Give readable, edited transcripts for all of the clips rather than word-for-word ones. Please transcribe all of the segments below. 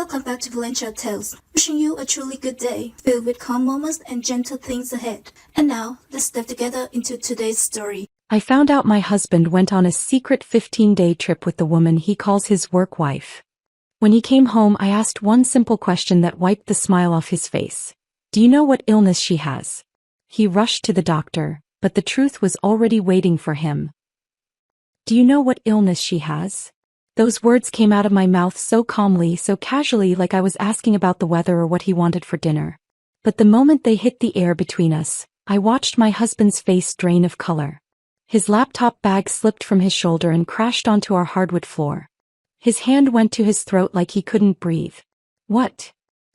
Welcome back to Valentra Tales, wishing you a truly good day, filled with calm moments and gentle things ahead. And now, let's step together into today's story. I found out my husband went on a secret 15-day trip with the woman he calls his work wife. When he came home, I asked one simple question that wiped the smile off his face. Do you know what illness she has? He rushed to the doctor, but the truth was already waiting for him. Do you know what illness she has? Those words came out of my mouth so calmly, so casually, like I was asking about the weather or what he wanted for dinner. But the moment they hit the air between us, I watched my husband's face drain of color. His laptop bag slipped from his shoulder and crashed onto our hardwood floor. His hand went to his throat like he couldn't breathe. What?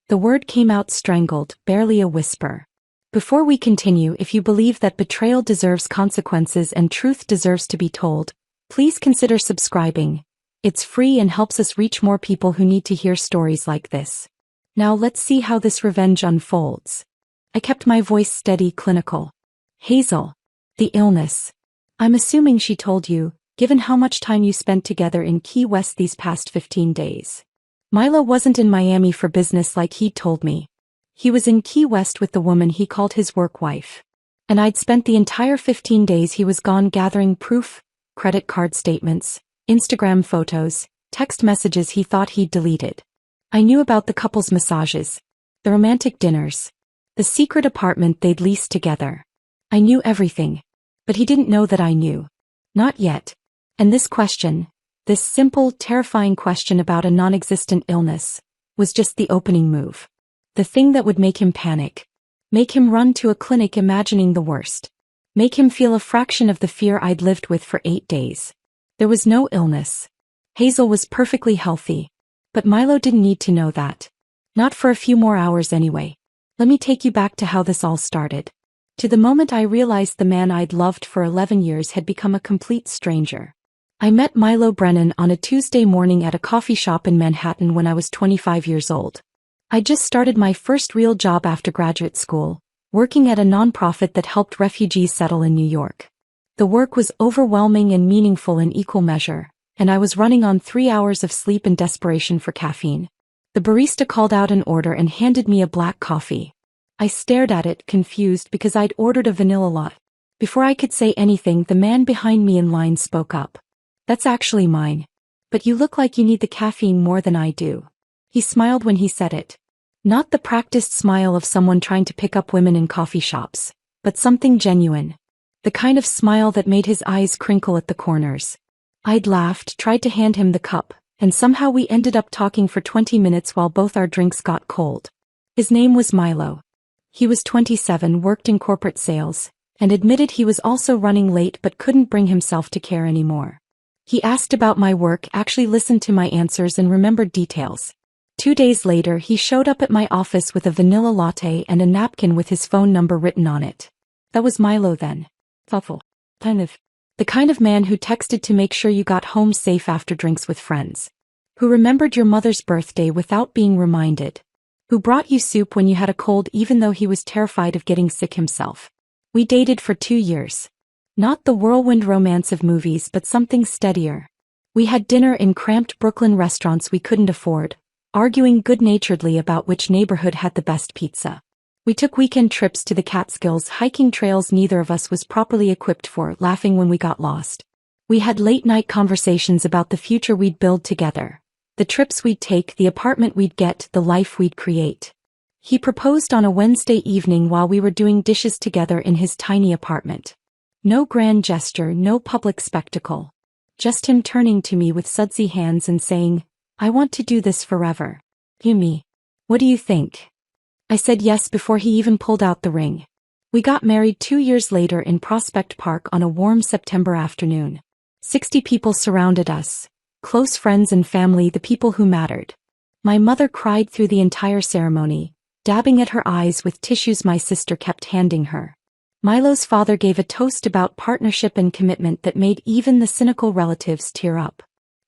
The word came out strangled, barely a whisper. Before we continue, if you believe that betrayal deserves consequences and truth deserves to be told, please consider subscribing. It's free and helps us reach more people who need to hear stories like this. Now let's see how this revenge unfolds. I kept my voice steady, clinical. Hazel. The illness. I'm assuming she told you, given how much time you spent together in Key West these past 15 days. Milo wasn't in Miami for business like he'd told me. He was in Key West with the woman he called his work wife. And I'd spent the entire 15 days he was gone gathering proof, credit card statements, Instagram photos, text messages he thought he'd deleted. I knew about the couple's massages, the romantic dinners, the secret apartment they'd leased together. I knew everything. But he didn't know that I knew. Not yet. And this question, this simple, terrifying question about a non-existent illness, was just the opening move. The thing that would make him panic. Make him run to a clinic imagining the worst. Make him feel a fraction of the fear I'd lived with for 8 days. There was no illness. Hazel was perfectly healthy. But Milo didn't need to know that. Not for a few more hours anyway. Let me take you back to how this all started. To the moment I realized the man I'd loved for 11 years had become a complete stranger. I met Milo Brennan on a Tuesday morning at a coffee shop in Manhattan when I was 25 years old. I just started my first real job after graduate school, working at a nonprofit that helped refugees settle in New York. The work was overwhelming and meaningful in equal measure, and I was running on 3 hours of sleep in desperation for caffeine. The barista called out an order and handed me a black coffee. I stared at it, confused, because I'd ordered a vanilla latte. Before I could say anything, the man behind me in line spoke up. That's actually mine. But you look like you need the caffeine more than I do. He smiled when he said it. Not the practiced smile of someone trying to pick up women in coffee shops, but something genuine. The kind of smile that made his eyes crinkle at the corners. I'd laughed, tried to hand him the cup, and somehow we ended up talking for 20 minutes while both our drinks got cold. His name was Milo. He was 27, worked in corporate sales, and admitted he was also running late but couldn't bring himself to care anymore. He asked about my work, actually listened to my answers and remembered details. 2 days later, he showed up at my office with a vanilla latte and a napkin with his phone number written on it. That was Milo then. Thoughtful. The kind of man who texted to make sure you got home safe after drinks with friends. Who remembered your mother's birthday without being reminded. Who brought you soup when you had a cold even though he was terrified of getting sick himself. We dated for 2 years. Not the whirlwind romance of movies, but something steadier. We had dinner in cramped Brooklyn restaurants we couldn't afford, arguing good-naturedly about which neighborhood had the best pizza. We took weekend trips to the Catskills, hiking trails neither of us was properly equipped for, laughing when we got lost. We had late-night conversations about the future we'd build together. The trips we'd take, the apartment we'd get, the life we'd create. He proposed on a Wednesday evening while we were doing dishes together in his tiny apartment. No grand gesture, no public spectacle. Just him turning to me with sudsy hands and saying, I want to do this forever. You me. What do you think? I said yes before he even pulled out the ring. We got married 2 years later in Prospect Park on a warm September afternoon. 60 people surrounded us. Close friends and family, the people who mattered. My mother cried through the entire ceremony, dabbing at her eyes with tissues my sister kept handing her. Milo's father gave a toast about partnership and commitment that made even the cynical relatives tear up.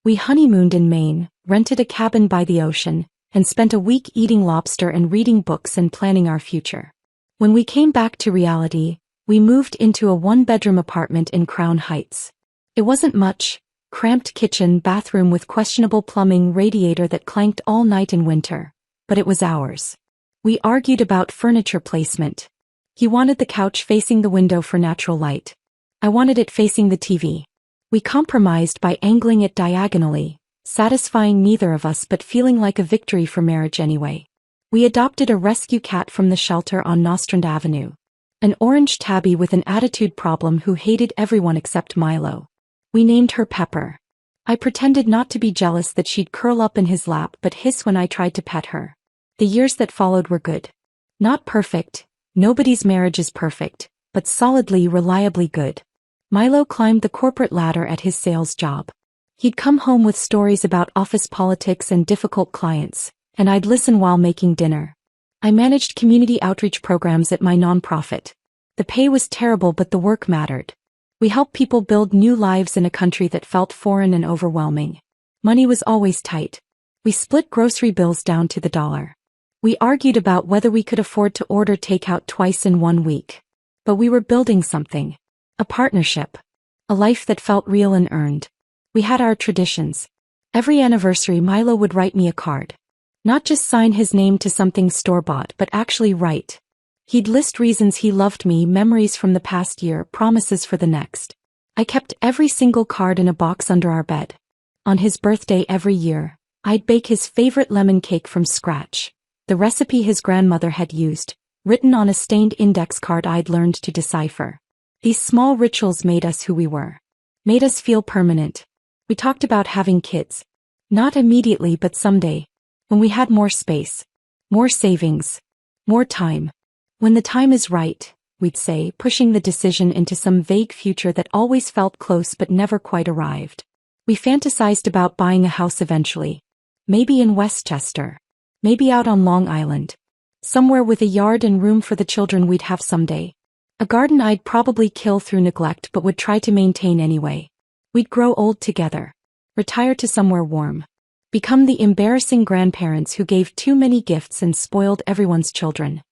We honeymooned in Maine, rented a cabin by the ocean, and spent a week eating lobster and reading books and planning our future. When we came back to reality, we moved into a one-bedroom apartment in Crown Heights. It wasn't much, Cramped kitchen, bathroom with questionable plumbing, radiator that clanked all night in winter. But it was ours. We argued about furniture placement. He wanted the couch facing the window for natural light. I wanted it facing the TV. We compromised by angling it diagonally, satisfying neither of us but feeling like a victory for marriage anyway. We adopted a rescue cat from the shelter on Nostrand Avenue. An orange tabby with an attitude problem who hated everyone except Milo. We named her Pepper. I pretended not to be jealous that she'd curl up in his lap but hiss when I tried to pet her. The years that followed were good. Not perfect, nobody's marriage is perfect, but solidly, reliably good. Milo climbed the corporate ladder at his sales job. He'd come home with stories about office politics and difficult clients, and I'd listen while making dinner. I managed community outreach programs at my nonprofit. The pay was terrible but the work mattered. We helped people build new lives in a country that felt foreign and overwhelming. Money was always tight. We split grocery bills down to the dollar. We argued about whether we could afford to order takeout twice in 1 week. But we were building something. A partnership. A life that felt real and earned. We had our traditions. Every anniversary Milo would write me a card. Not just sign his name to something store-bought but actually write. He'd list reasons he loved me, memories from the past year, promises for the next. I kept every single card in a box under our bed. On his birthday every year, I'd bake his favorite lemon cake from scratch. The recipe his grandmother had used, written on a stained index card I'd learned to decipher. These small rituals made us who we were. Made us feel permanent. We talked about having kids. Not immediately but someday. When we had more space. More savings. More time. When the time is right, we'd say, pushing the decision into some vague future that always felt close but never quite arrived. We fantasized about buying a house eventually. Maybe in Westchester. Maybe out on Long Island. Somewhere with a yard and room for the children we'd have someday. A garden I'd probably kill through neglect but would try to maintain anyway. We'd grow old together. Retire to somewhere warm. Become the embarrassing grandparents who gave too many gifts and spoiled everyone's children.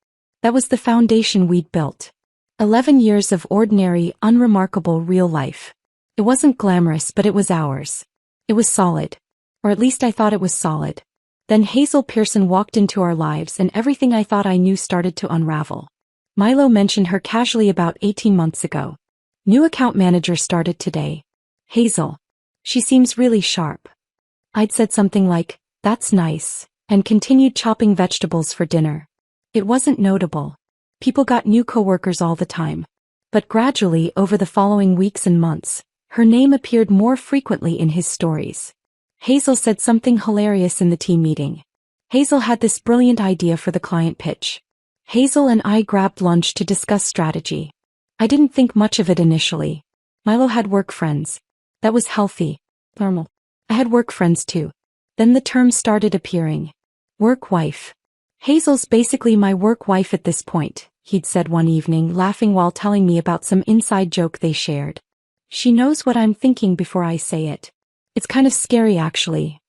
That was the foundation we'd built. 11 years of ordinary, unremarkable real life. It wasn't glamorous but it was ours. It was solid. Or at least I thought it was solid. Then Hazel Pearson walked into our lives and everything I thought I knew started to unravel. Milo mentioned her casually about 18 months ago. New account manager started today. Hazel. She seems really sharp. I'd said something like, "That's nice," and continued chopping vegetables for dinner. It wasn't notable. People got new coworkers all the time. But gradually, over the following weeks and months, her name appeared more frequently in his stories. Hazel said something hilarious in the team meeting. Hazel had this brilliant idea for the client pitch. Hazel and I grabbed lunch to discuss strategy. I didn't think much of it initially. Milo had work friends. That was healthy. Normal. I had work friends too. Then the term started appearing. Work wife. Hazel's basically my work wife at this point, he'd said one evening, laughing while telling me about some inside joke they shared. She knows what I'm thinking before I say it. It's kind of scary actually.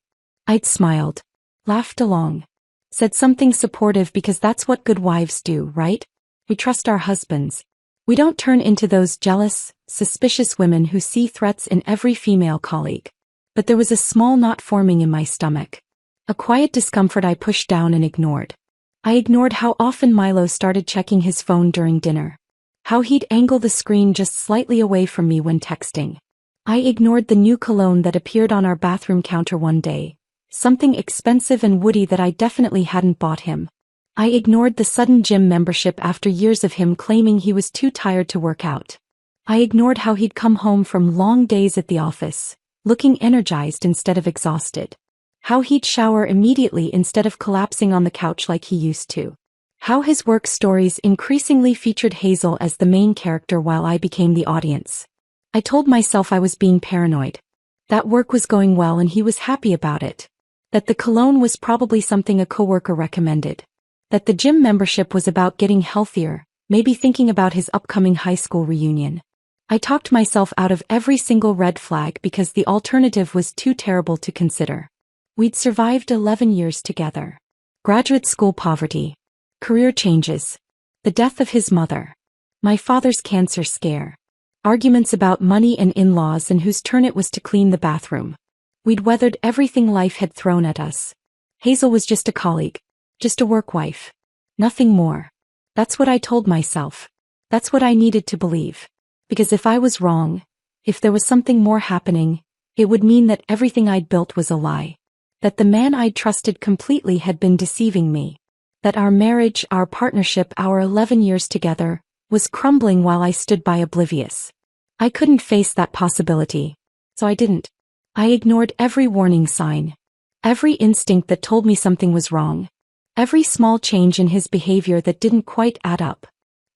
I'd smiled. Laughed along. Said something supportive because that's what good wives do, right? We trust our husbands. We don't turn into those jealous, suspicious women who see threats in every female colleague. But there was a small knot forming in my stomach. A quiet discomfort I pushed down and ignored. I ignored how often Milo started checking his phone during dinner. How he'd angle the screen just slightly away from me when texting. I ignored the new cologne that appeared on our bathroom counter one day. Something expensive and woody that I definitely hadn't bought him. I ignored the sudden gym membership after years of him claiming he was too tired to work out. I ignored how he'd come home from long days at the office, looking energized instead of exhausted. How he'd shower immediately instead of collapsing on the couch like he used to. How his work stories increasingly featured Hazel as the main character while I became the audience. I told myself I was being paranoid. That work was going well and he was happy about it. That the cologne was probably something a coworker recommended. That the gym membership was about getting healthier, maybe thinking about his upcoming high school reunion. I talked myself out of every single red flag because the alternative was too terrible to consider. We'd survived 11 years together. Graduate school poverty. Career changes. The death of his mother. My father's cancer scare. Arguments about money and in-laws and whose turn it was to clean the bathroom. We'd weathered everything life had thrown at us. Hazel was just a colleague. Just a work wife. Nothing more. That's what I told myself. That's what I needed to believe. Because if I was wrong, if there was something more happening, it would mean that everything I'd built was a lie. That the man I'd trusted completely had been deceiving me. That our marriage, our partnership, our 11 years together, was crumbling while I stood by oblivious. I couldn't face that possibility. So I didn't. I ignored every warning sign. Every instinct that told me something was wrong. Every small change in his behavior that didn't quite add up.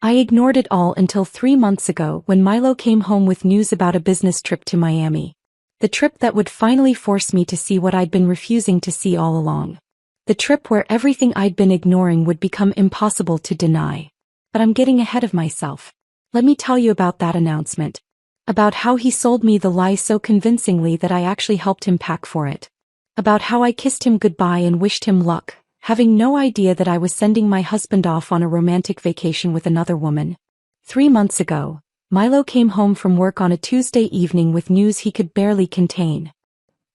I ignored it all until 3 months ago when Milo came home with news about a business trip to Miami. The trip that would finally force me to see what I'd been refusing to see all along. The trip where everything I'd been ignoring would become impossible to deny. But I'm getting ahead of myself. Let me tell you about that announcement. About how he sold me the lie so convincingly that I actually helped him pack for it. About how I kissed him goodbye and wished him luck, having no idea that I was sending my husband off on a romantic vacation with another woman. 3 months ago, Milo came home from work on a Tuesday evening with news he could barely contain.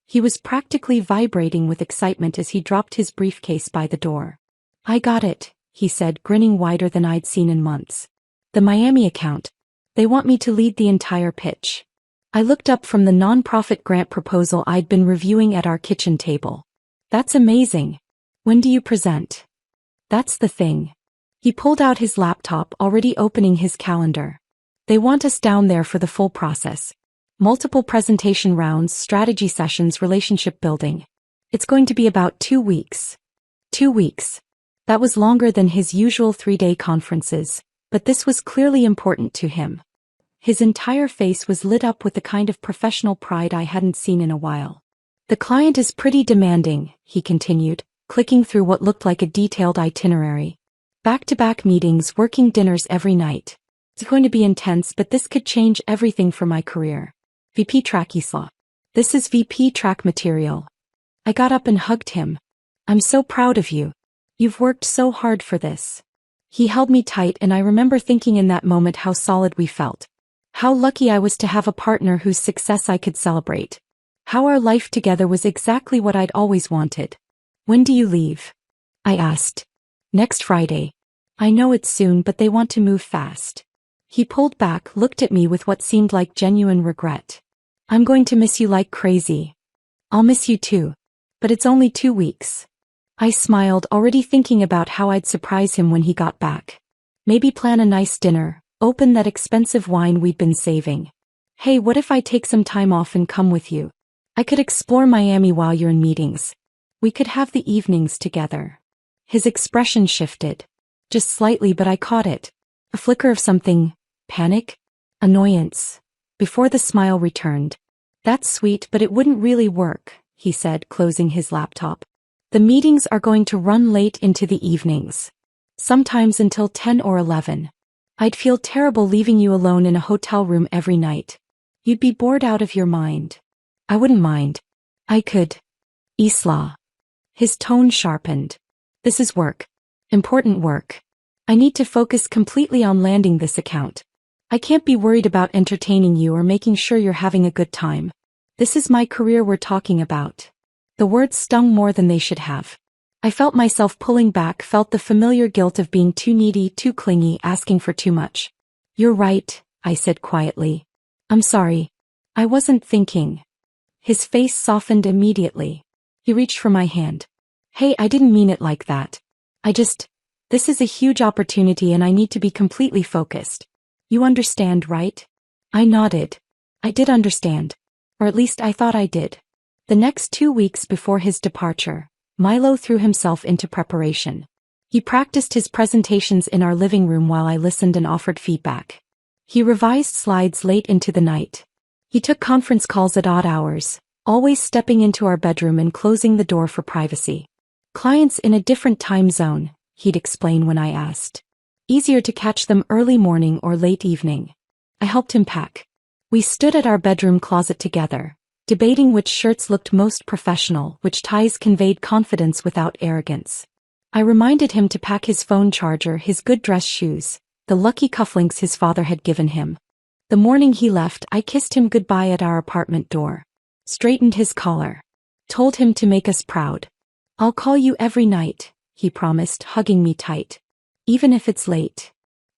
He was practically vibrating with excitement as he dropped his briefcase by the door. "I got it," he said, grinning wider than I'd seen in months. "The Miami account. They want me to lead the entire pitch." I looked up from the nonprofit grant proposal I'd been reviewing at our kitchen table. "That's amazing. When do you present?" "That's the thing." He pulled out his laptop, already opening his calendar. "They want us down there for the full process. Multiple presentation rounds, strategy sessions, relationship building. It's going to be about 2 weeks. 2 weeks. That was longer than his usual 3-day conferences, but this was clearly important to him. His entire face was lit up with the kind of professional pride I hadn't seen in a while. "The client is pretty demanding," he continued, clicking through what looked like a detailed itinerary. "Back-to-back meetings, working dinners every night. It's going to be intense, but this could change everything for my career. VP track Isla. This is VP track material." I got up and hugged him. "I'm so proud of you. You've worked so hard for this." He held me tight, and I remember thinking in that moment how solid we felt. How lucky I was to have a partner whose success I could celebrate. How our life together was exactly what I'd always wanted. "When do you leave?" I asked. "Next Friday. I know it's soon, but they want to move fast." He pulled back, looked at me with what seemed like genuine regret. "I'm going to miss you like crazy." "I'll miss you too. But it's only 2 weeks." I smiled, already thinking about how I'd surprise him when he got back. Maybe plan a nice dinner, open that expensive wine we'd been saving. "Hey, what if I take some time off and come with you? I could explore Miami while you're in meetings. We could have the evenings together." His expression shifted. Just slightly, but I caught it. A flicker of something. Panic? Annoyance. Before the smile returned. "That's sweet, but it wouldn't really work," he said, closing his laptop. "The meetings are going to run late into the evenings. Sometimes until 10 or 11. I'd feel terrible leaving you alone in a hotel room every night. You'd be bored out of your mind." "I wouldn't mind. I could." "Isla." His tone sharpened. "This is work. Important work. I need to focus completely on landing this account. I can't be worried about entertaining you or making sure you're having a good time. This is my career we're talking about." The words stung more than they should have. I felt myself pulling back, felt the familiar guilt of being too needy, too clingy, asking for too much. "You're right," I said quietly. "I'm sorry. I wasn't thinking." His face softened immediately. He reached for my hand. "Hey, I didn't mean it like that. This is a huge opportunity and I need to be completely focused. You understand, right?" I nodded. I did understand. Or at least I thought I did. The next 2 weeks before his departure, Milo threw himself into preparation. He practiced his presentations in our living room while I listened and offered feedback. He revised slides late into the night. He took conference calls at odd hours, always stepping into our bedroom and closing the door for privacy. "Clients in a different time zone," he'd explain when I asked. "Easier to catch them early morning or late evening." I helped him pack. We stood at our bedroom closet together, debating which shirts looked most professional, which ties conveyed confidence without arrogance. I reminded him to pack his phone charger, his good dress shoes, the lucky cufflinks his father had given him. The morning he left, I kissed him goodbye at our apartment door. Straightened his collar. Told him to make us proud. I'll call you every night, he promised, hugging me tight. Even if it's late.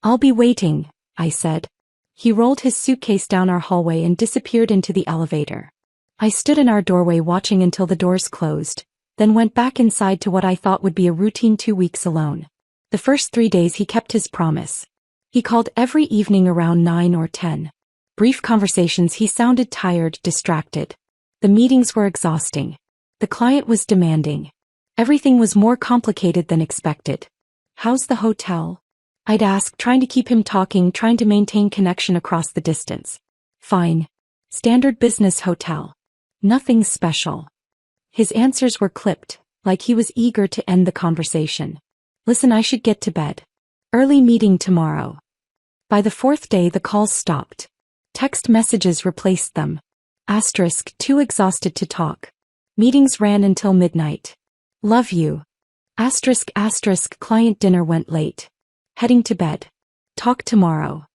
I'll be waiting, I said. He rolled his suitcase down our hallway and disappeared into the elevator. I stood in our doorway watching until the doors closed, then went back inside to what I thought would be a routine 2 weeks alone. The first 3 days he kept his promise. He called every evening around 9 or 10. Brief conversations. He sounded tired, distracted. The meetings were exhausting. The client was demanding. Everything was more complicated than expected. How's the hotel? I'd ask, trying to keep him talking, trying to maintain connection across the distance. Fine. Standard business hotel. Nothing special. His answers were clipped, like he was eager to end the conversation. Listen, I should get to bed. Early meeting tomorrow. By the 4th day the calls stopped. Text messages replaced them. Asterisk, too exhausted to talk. Meetings ran until midnight. Love you. Asterisk, asterisk, client dinner went late. Heading to bed. Talk tomorrow.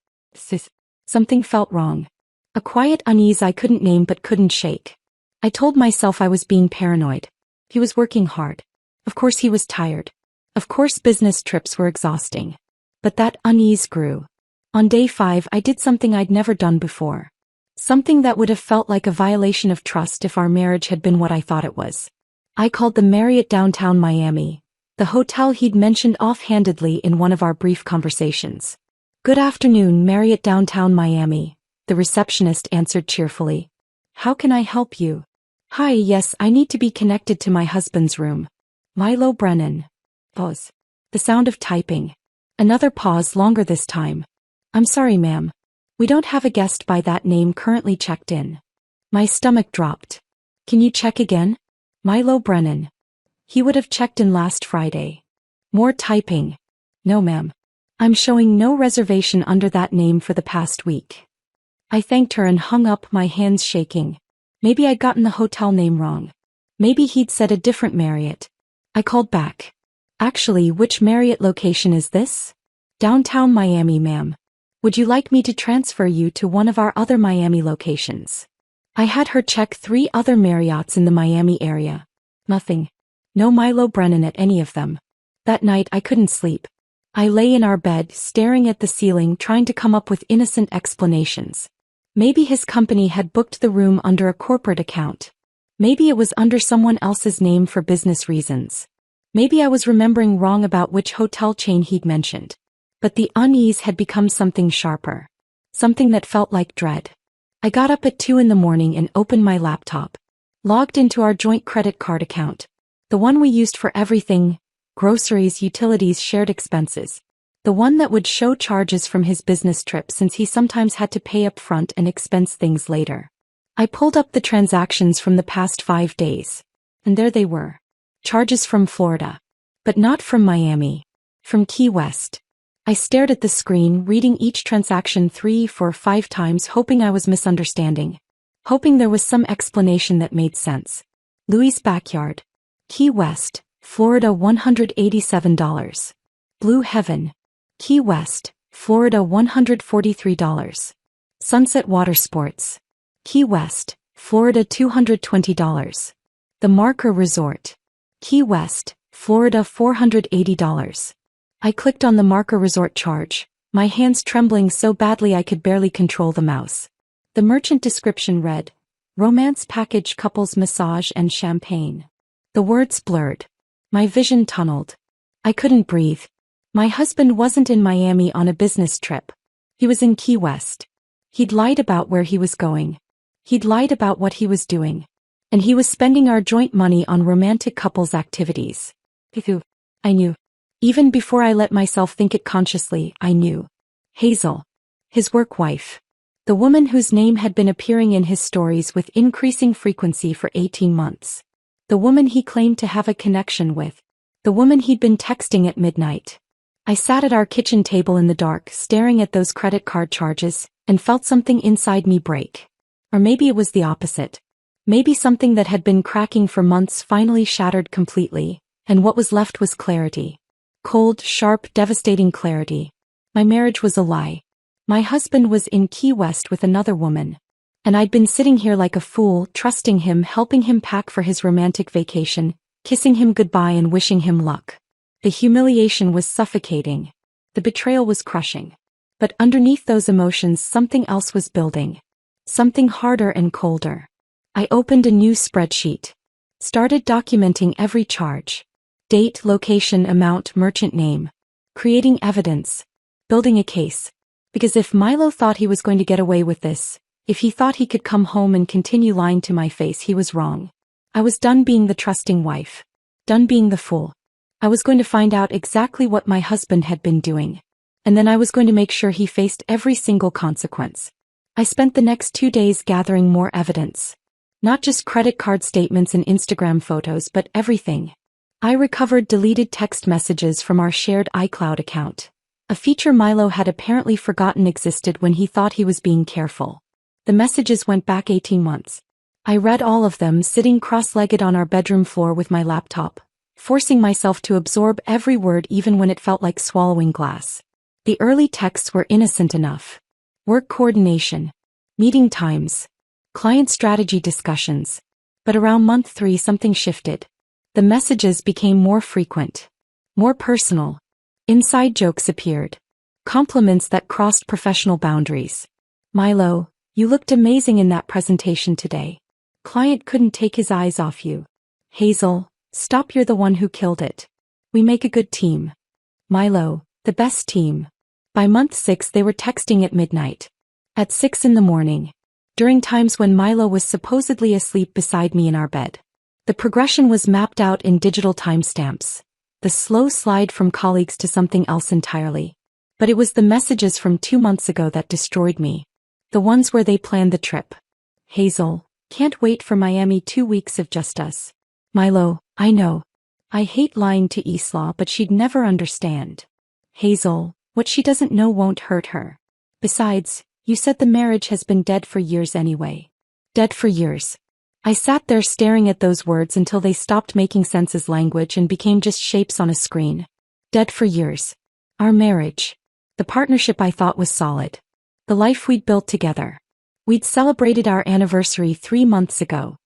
Something felt wrong. A quiet unease I couldn't name but couldn't shake. I told myself I was being paranoid. He was working hard. Of course he was tired. Of course business trips were exhausting. But that unease grew. On day 5 I did something I'd never done before. Something that would have felt like a violation of trust if our marriage had been what I thought it was. I called the Marriott downtown Miami, the hotel he'd mentioned offhandedly in one of our brief conversations. Good afternoon, Marriott downtown Miami, the receptionist answered cheerfully. How can I help you? Hi, yes, I need to be connected to my husband's room. Milo Brennan. Pause. The sound of typing. Another pause, longer this time. I'm sorry, ma'am. We don't have a guest by that name currently checked in. My stomach dropped. Can you check again? Milo Brennan. He would have checked in last Friday. More typing. No, ma'am. I'm showing no reservation under that name for the past week. I thanked her and hung up, my hands shaking. Maybe I'd gotten the hotel name wrong. Maybe he'd said a different Marriott. I called back. Actually, which Marriott location is this? Downtown Miami, ma'am. Would you like me to transfer you to one of our other Miami locations? I had her check 3 other Marriotts in the Miami area. Nothing. No Milo Brennan at any of them. That night I couldn't sleep. I lay in our bed, staring at the ceiling, trying to come up with innocent explanations. Maybe his company had booked the room under a corporate account. Maybe it was under someone else's name for business reasons. Maybe I was remembering wrong about which hotel chain he'd mentioned. But the unease had become something sharper. Something that felt like dread. I got up at 2 in the morning and opened my laptop. Logged into our joint credit card account. The one we used for everything: groceries, utilities, shared expenses. The one that would show charges from his business trip, since he sometimes had to pay up front and expense things later. I pulled up the transactions from the past 5 days. And there they were. Charges from Florida. But not from Miami. From Key West. I stared at the screen, reading each transaction 3, 4, 5 times, hoping I was misunderstanding. Hoping there was some explanation that made sense. Louis' backyard. Key West, Florida, $187. Blue Heaven. Key West, Florida, $143. Sunset Water Sports. Key West, Florida, $220. The Marker Resort. Key West, Florida, $480. I clicked on the Marker Resort charge, my hands trembling so badly I could barely control the mouse. The merchant description read, Romance Package, Couples Massage and Champagne. The words blurred. My vision tunneled. I couldn't breathe. My husband wasn't in Miami on a business trip. He was in Key West. He'd lied about where he was going. He'd lied about what he was doing. And he was spending our joint money on romantic couples activities. I knew. Even before I let myself think it consciously, I knew. Hazel. His work wife. The woman whose name had been appearing in his stories with increasing frequency for 18 months. The woman he claimed to have a connection with. The woman he'd been texting at midnight. I sat at our kitchen table in the dark, staring at those credit card charges, and felt something inside me break. Or maybe it was the opposite. Maybe something that had been cracking for months finally shattered completely, and what was left was clarity. Cold, sharp, devastating clarity. My marriage was a lie. My husband was in Key West with another woman. And I'd been sitting here like a fool, trusting him, helping him pack for his romantic vacation, kissing him goodbye and wishing him luck. The humiliation was suffocating. The betrayal was crushing. But underneath those emotions something else was building. Something harder and colder. I opened a new spreadsheet. Started documenting every charge. Date, location, amount, merchant name. Creating evidence. Building a case. Because if Milo thought he was going to get away with this, if he thought he could come home and continue lying to my face, he was wrong. I was done being the trusting wife. Done being the fool. I was going to find out exactly what my husband had been doing. And then I was going to make sure he faced every single consequence. I spent the next 2 days gathering more evidence. Not just credit card statements and Instagram photos, but everything. I recovered deleted text messages from our shared iCloud account. A feature Milo had apparently forgotten existed when he thought he was being careful. The messages went back 18 months. I read all of them sitting cross-legged on our bedroom floor with my laptop, forcing myself to absorb every word even when it felt like swallowing glass. The early texts were innocent enough. Work coordination, meeting times, client strategy discussions. But around month 3 something shifted. The messages became more frequent, more personal. Inside jokes appeared. Compliments that crossed professional boundaries. Milo, you looked amazing in that presentation today. Client couldn't take his eyes off you. Hazel, stop, you're the one who killed it. We make a good team. Milo, the best team. By month 6 they were texting at midnight. At 6 in the morning. During times when Milo was supposedly asleep beside me in our bed. The progression was mapped out in digital timestamps. The slow slide from colleagues to something else entirely. But it was the messages from 2 months ago that destroyed me. The ones where they planned the trip. Hazel, can't wait for Miami, 2 weeks of just us. Milo, I know. I hate lying to Isla, but she'd never understand. Hazel, what she doesn't know won't hurt her. Besides, you said the marriage has been dead for years anyway. Dead for years. I sat there staring at those words until they stopped making sense as language and became just shapes on a screen. Dead for years. Our marriage. The partnership I thought was solid. The life we'd built together. We'd celebrated our anniversary 3 months ago.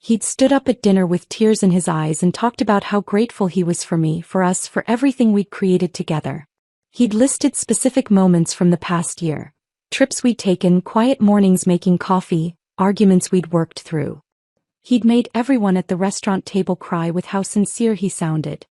He'd stood up at dinner with tears in his eyes and talked about how grateful he was for me, for us, for everything we'd created together. He'd listed specific moments from the past year. Trips we'd taken, quiet mornings making coffee, arguments we'd worked through. He'd made everyone at the restaurant table cry with how sincere he sounded.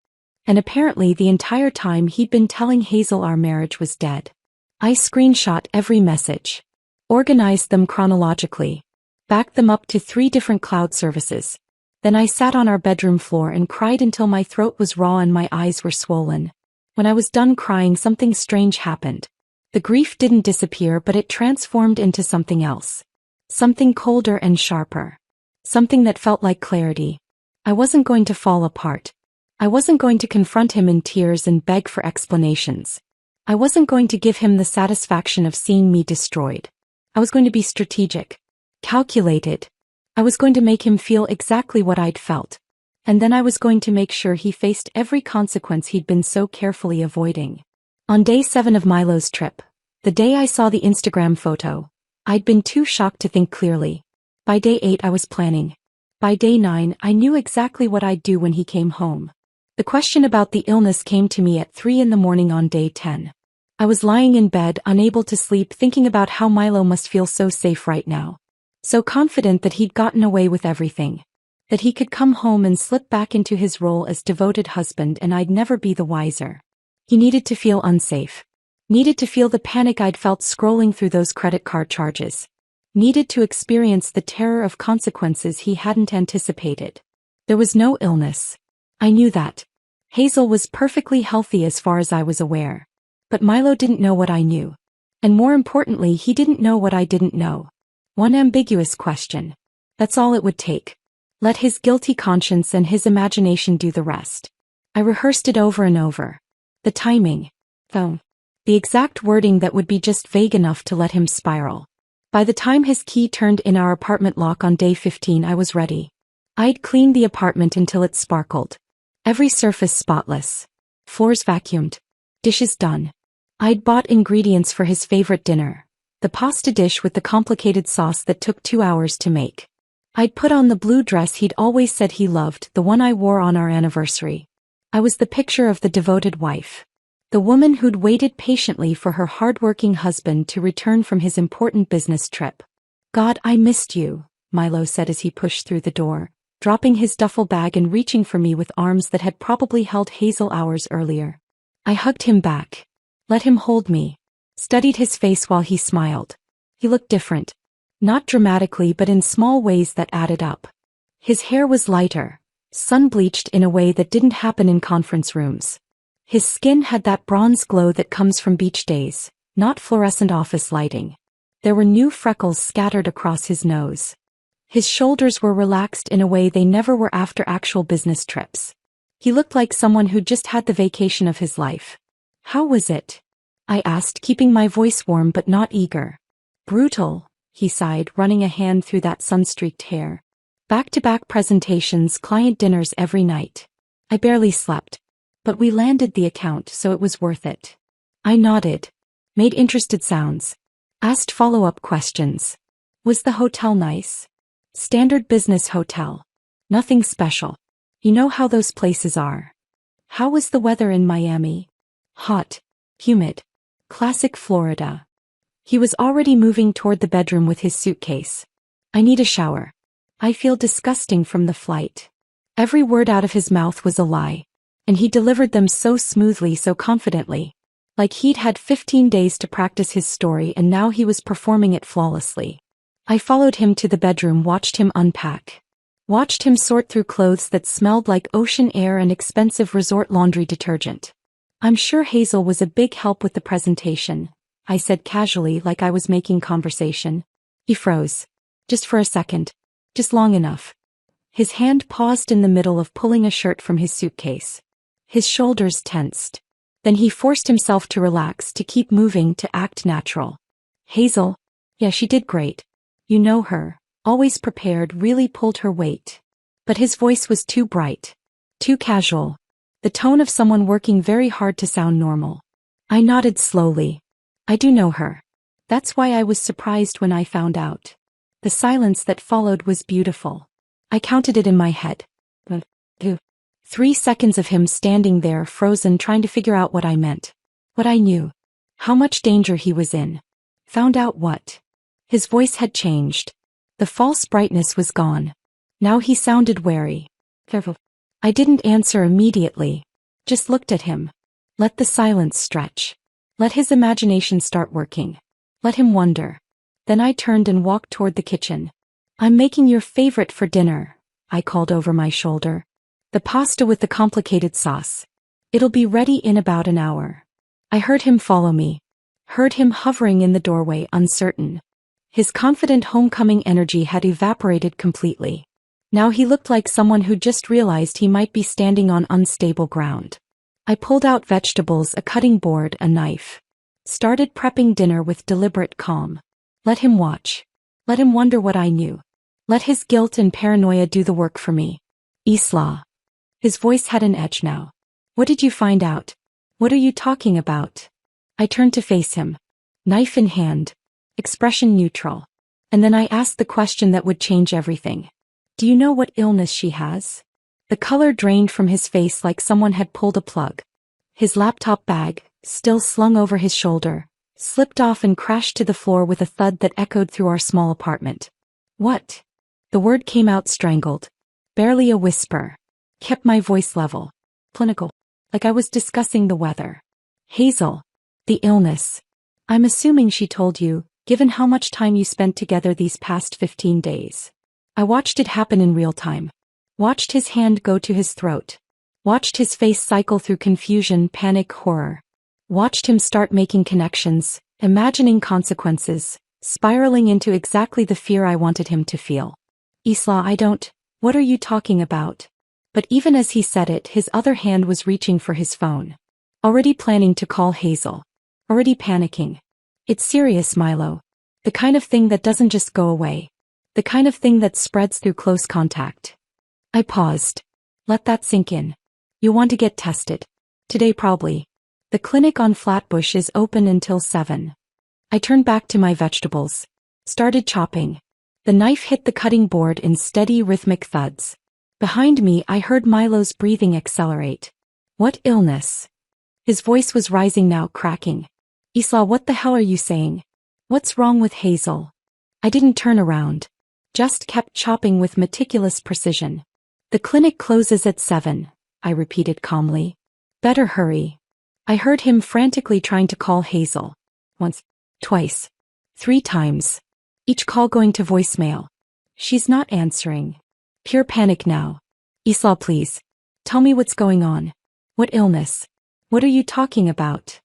And apparently the entire time he'd been telling Hazel our marriage was dead. I screenshot every message. Organized them chronologically. Backed them up to 3 different cloud services. Then I sat on our bedroom floor and cried until my throat was raw and my eyes were swollen. When I was done crying, something strange happened. The grief didn't disappear, but it transformed into something else. Something colder and sharper. Something that felt like clarity. I wasn't going to fall apart. I wasn't going to confront him in tears and beg for explanations. I wasn't going to give him the satisfaction of seeing me destroyed. I was going to be strategic. Calculated. I was going to make him feel exactly what I'd felt. And then I was going to make sure he faced every consequence he'd been so carefully avoiding. On day 7 of Milo's trip, the day I saw the Instagram photo, I'd been too shocked to think clearly. By day 8 I was planning. By day 9 I knew exactly what I'd do when he came home. The question about the illness came to me at 3 in the morning on day 10. I was lying in bed, unable to sleep, thinking about how Milo must feel so safe right now. So confident that he'd gotten away with everything. That he could come home and slip back into his role as devoted husband and I'd never be the wiser. He needed to feel unsafe. Needed to feel the panic I'd felt scrolling through those credit card charges. Needed to experience the terror of consequences he hadn't anticipated. There was no illness. I knew that. Hazel was perfectly healthy as far as I was aware. But Milo didn't know what I knew. And more importantly, he didn't know what I didn't know. One ambiguous question. That's all it would take. Let his guilty conscience and his imagination do the rest. I rehearsed it over and over. The timing. The exact wording that would be just vague enough to let him spiral. By the time his key turned in our apartment lock on day 15, I was ready. I'd cleaned the apartment until it sparkled. Every surface spotless. Floors vacuumed. Dishes done. I'd bought ingredients for his favorite dinner, the pasta dish with the complicated sauce that took 2 hours to make. I'd put on the blue dress he'd always said he loved, the one I wore on our anniversary. I was the picture of the devoted wife. The woman who'd waited patiently for her hard-working husband to return from his important business trip. "God, I missed you," Milo said as he pushed through the door, dropping his duffel bag and reaching for me with arms that had probably held Hazel hours earlier. I hugged him back. Let him hold me. Studied his face while he smiled. He looked different. Not dramatically, but in small ways that added up. His hair was lighter, sun-bleached in a way that didn't happen in conference rooms. His skin had that bronze glow that comes from beach days, not fluorescent office lighting. There were new freckles scattered across his nose. His shoulders were relaxed in a way they never were after actual business trips. He looked like someone who'd just had the vacation of his life. "How was it?" I asked, keeping my voice warm but not eager. "Brutal," he sighed, running a hand through that sun-streaked hair. "Back-to-back presentations, client dinners every night. I barely slept. But we landed the account, so it was worth it." I nodded. Made interested sounds. Asked follow-up questions. "Was the hotel nice?" "Standard business hotel. Nothing special. You know how those places are." "How was the weather in Miami?" "Hot. Humid. Classic Florida." He was already moving toward the bedroom with his suitcase. "I need a shower. I feel disgusting from the flight." Every word out of his mouth was a lie. And he delivered them so smoothly, so confidently. Like he'd had 15 days to practice his story and now he was performing it flawlessly. I followed him to the bedroom, watched him unpack. Watched him sort through clothes that smelled like ocean air and expensive resort laundry detergent. "I'm sure Hazel was a big help with the presentation," I said casually, like I was making conversation. He froze. Just for a second. Just long enough. His hand paused in the middle of pulling a shirt from his suitcase. His shoulders tensed. Then he forced himself to relax, to keep moving, to act natural. "Hazel? Yeah, she did great. You know her. Always prepared, really pulled her weight." But his voice was too bright. Too casual. The tone of someone working very hard to sound normal. I nodded slowly. "I do know her. That's why I was surprised when I found out." The silence that followed was beautiful. I counted it in my head. 3 seconds of him standing there frozen, trying to figure out what I meant. What I knew. How much danger he was in. Found out what? His voice had changed. The false brightness was gone. Now he sounded wary. "Careful." I didn't answer immediately. Just looked at him. Let the silence stretch. Let his imagination start working. Let him wonder. Then I turned and walked toward the kitchen. "I'm making your favorite for dinner," I called over my shoulder. "The pasta with the complicated sauce. It'll be ready in about an hour." I heard him follow me. Heard him hovering in the doorway, uncertain. His confident homecoming energy had evaporated completely. Now he looked like someone who just realized he might be standing on unstable ground. I pulled out vegetables, a cutting board, a knife. Started prepping dinner with deliberate calm. Let him watch. Let him wonder what I knew. Let his guilt and paranoia do the work for me. "Isla." His voice had an edge now. "What did you find out? What are you talking about?" I turned to face him. Knife in hand. Expression neutral. And then I asked the question that would change everything. "Do you know what illness she has?" The color drained from his face like someone had pulled a plug. His laptop bag, still slung over his shoulder, slipped off and crashed to the floor with a thud that echoed through our small apartment. "What?" The word came out strangled. Barely a whisper. Kept my voice level. Clinical. Like I was discussing the weather. "Hazel. The illness. I'm assuming she told you, given how much time you spent together these past 15 days. I watched it happen in real time. Watched his hand go to his throat. Watched his face cycle through confusion, panic, horror. Watched him start making connections, imagining consequences, spiraling into exactly the fear I wanted him to feel. "Isla, I don't. What are you talking about?" But even as he said it, his other hand was reaching for his phone. Already planning to call Hazel. Already panicking. "It's serious, Milo. The kind of thing that doesn't just go away. The kind of thing that spreads through close contact." I paused. "Let that sink in. You'll want to get tested. Today probably." The clinic on Flatbush is open until 7. I turned back to my vegetables. Started chopping. The knife hit the cutting board in steady rhythmic thuds. Behind me I heard Milo's breathing accelerate. What illness? His voice was rising now, cracking. Isla, what the hell are you saying? What's wrong with Hazel? I didn't turn around. Just kept chopping with meticulous precision. The clinic closes at 7, I repeated calmly. Better hurry. I heard him frantically trying to call Hazel. Once, twice, 3 times. Each call going to voicemail. She's not answering. Pure panic now. Isla, please. Tell me what's going on. What illness? What are you talking about?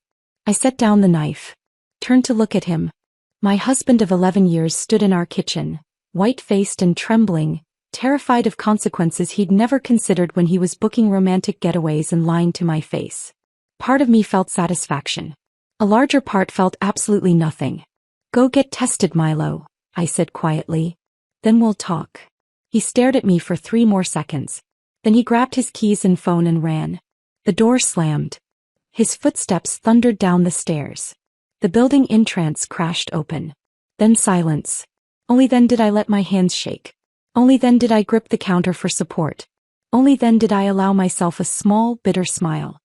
I set down the knife. Turned to look at him. My husband of 11 years stood in our kitchen, white-faced and trembling, terrified of consequences he'd never considered when he was booking romantic getaways and lying to my face. Part of me felt satisfaction. A larger part felt absolutely nothing. Go get tested, Milo, I said quietly. Then we'll talk. He stared at me for 3 more seconds. Then he grabbed his keys and phone and ran. The door slammed. His footsteps thundered down the stairs. The building entrance crashed open. Then silence. Only then did I let my hands shake. Only then did I grip the counter for support. Only then did I allow myself a small, bitter smile.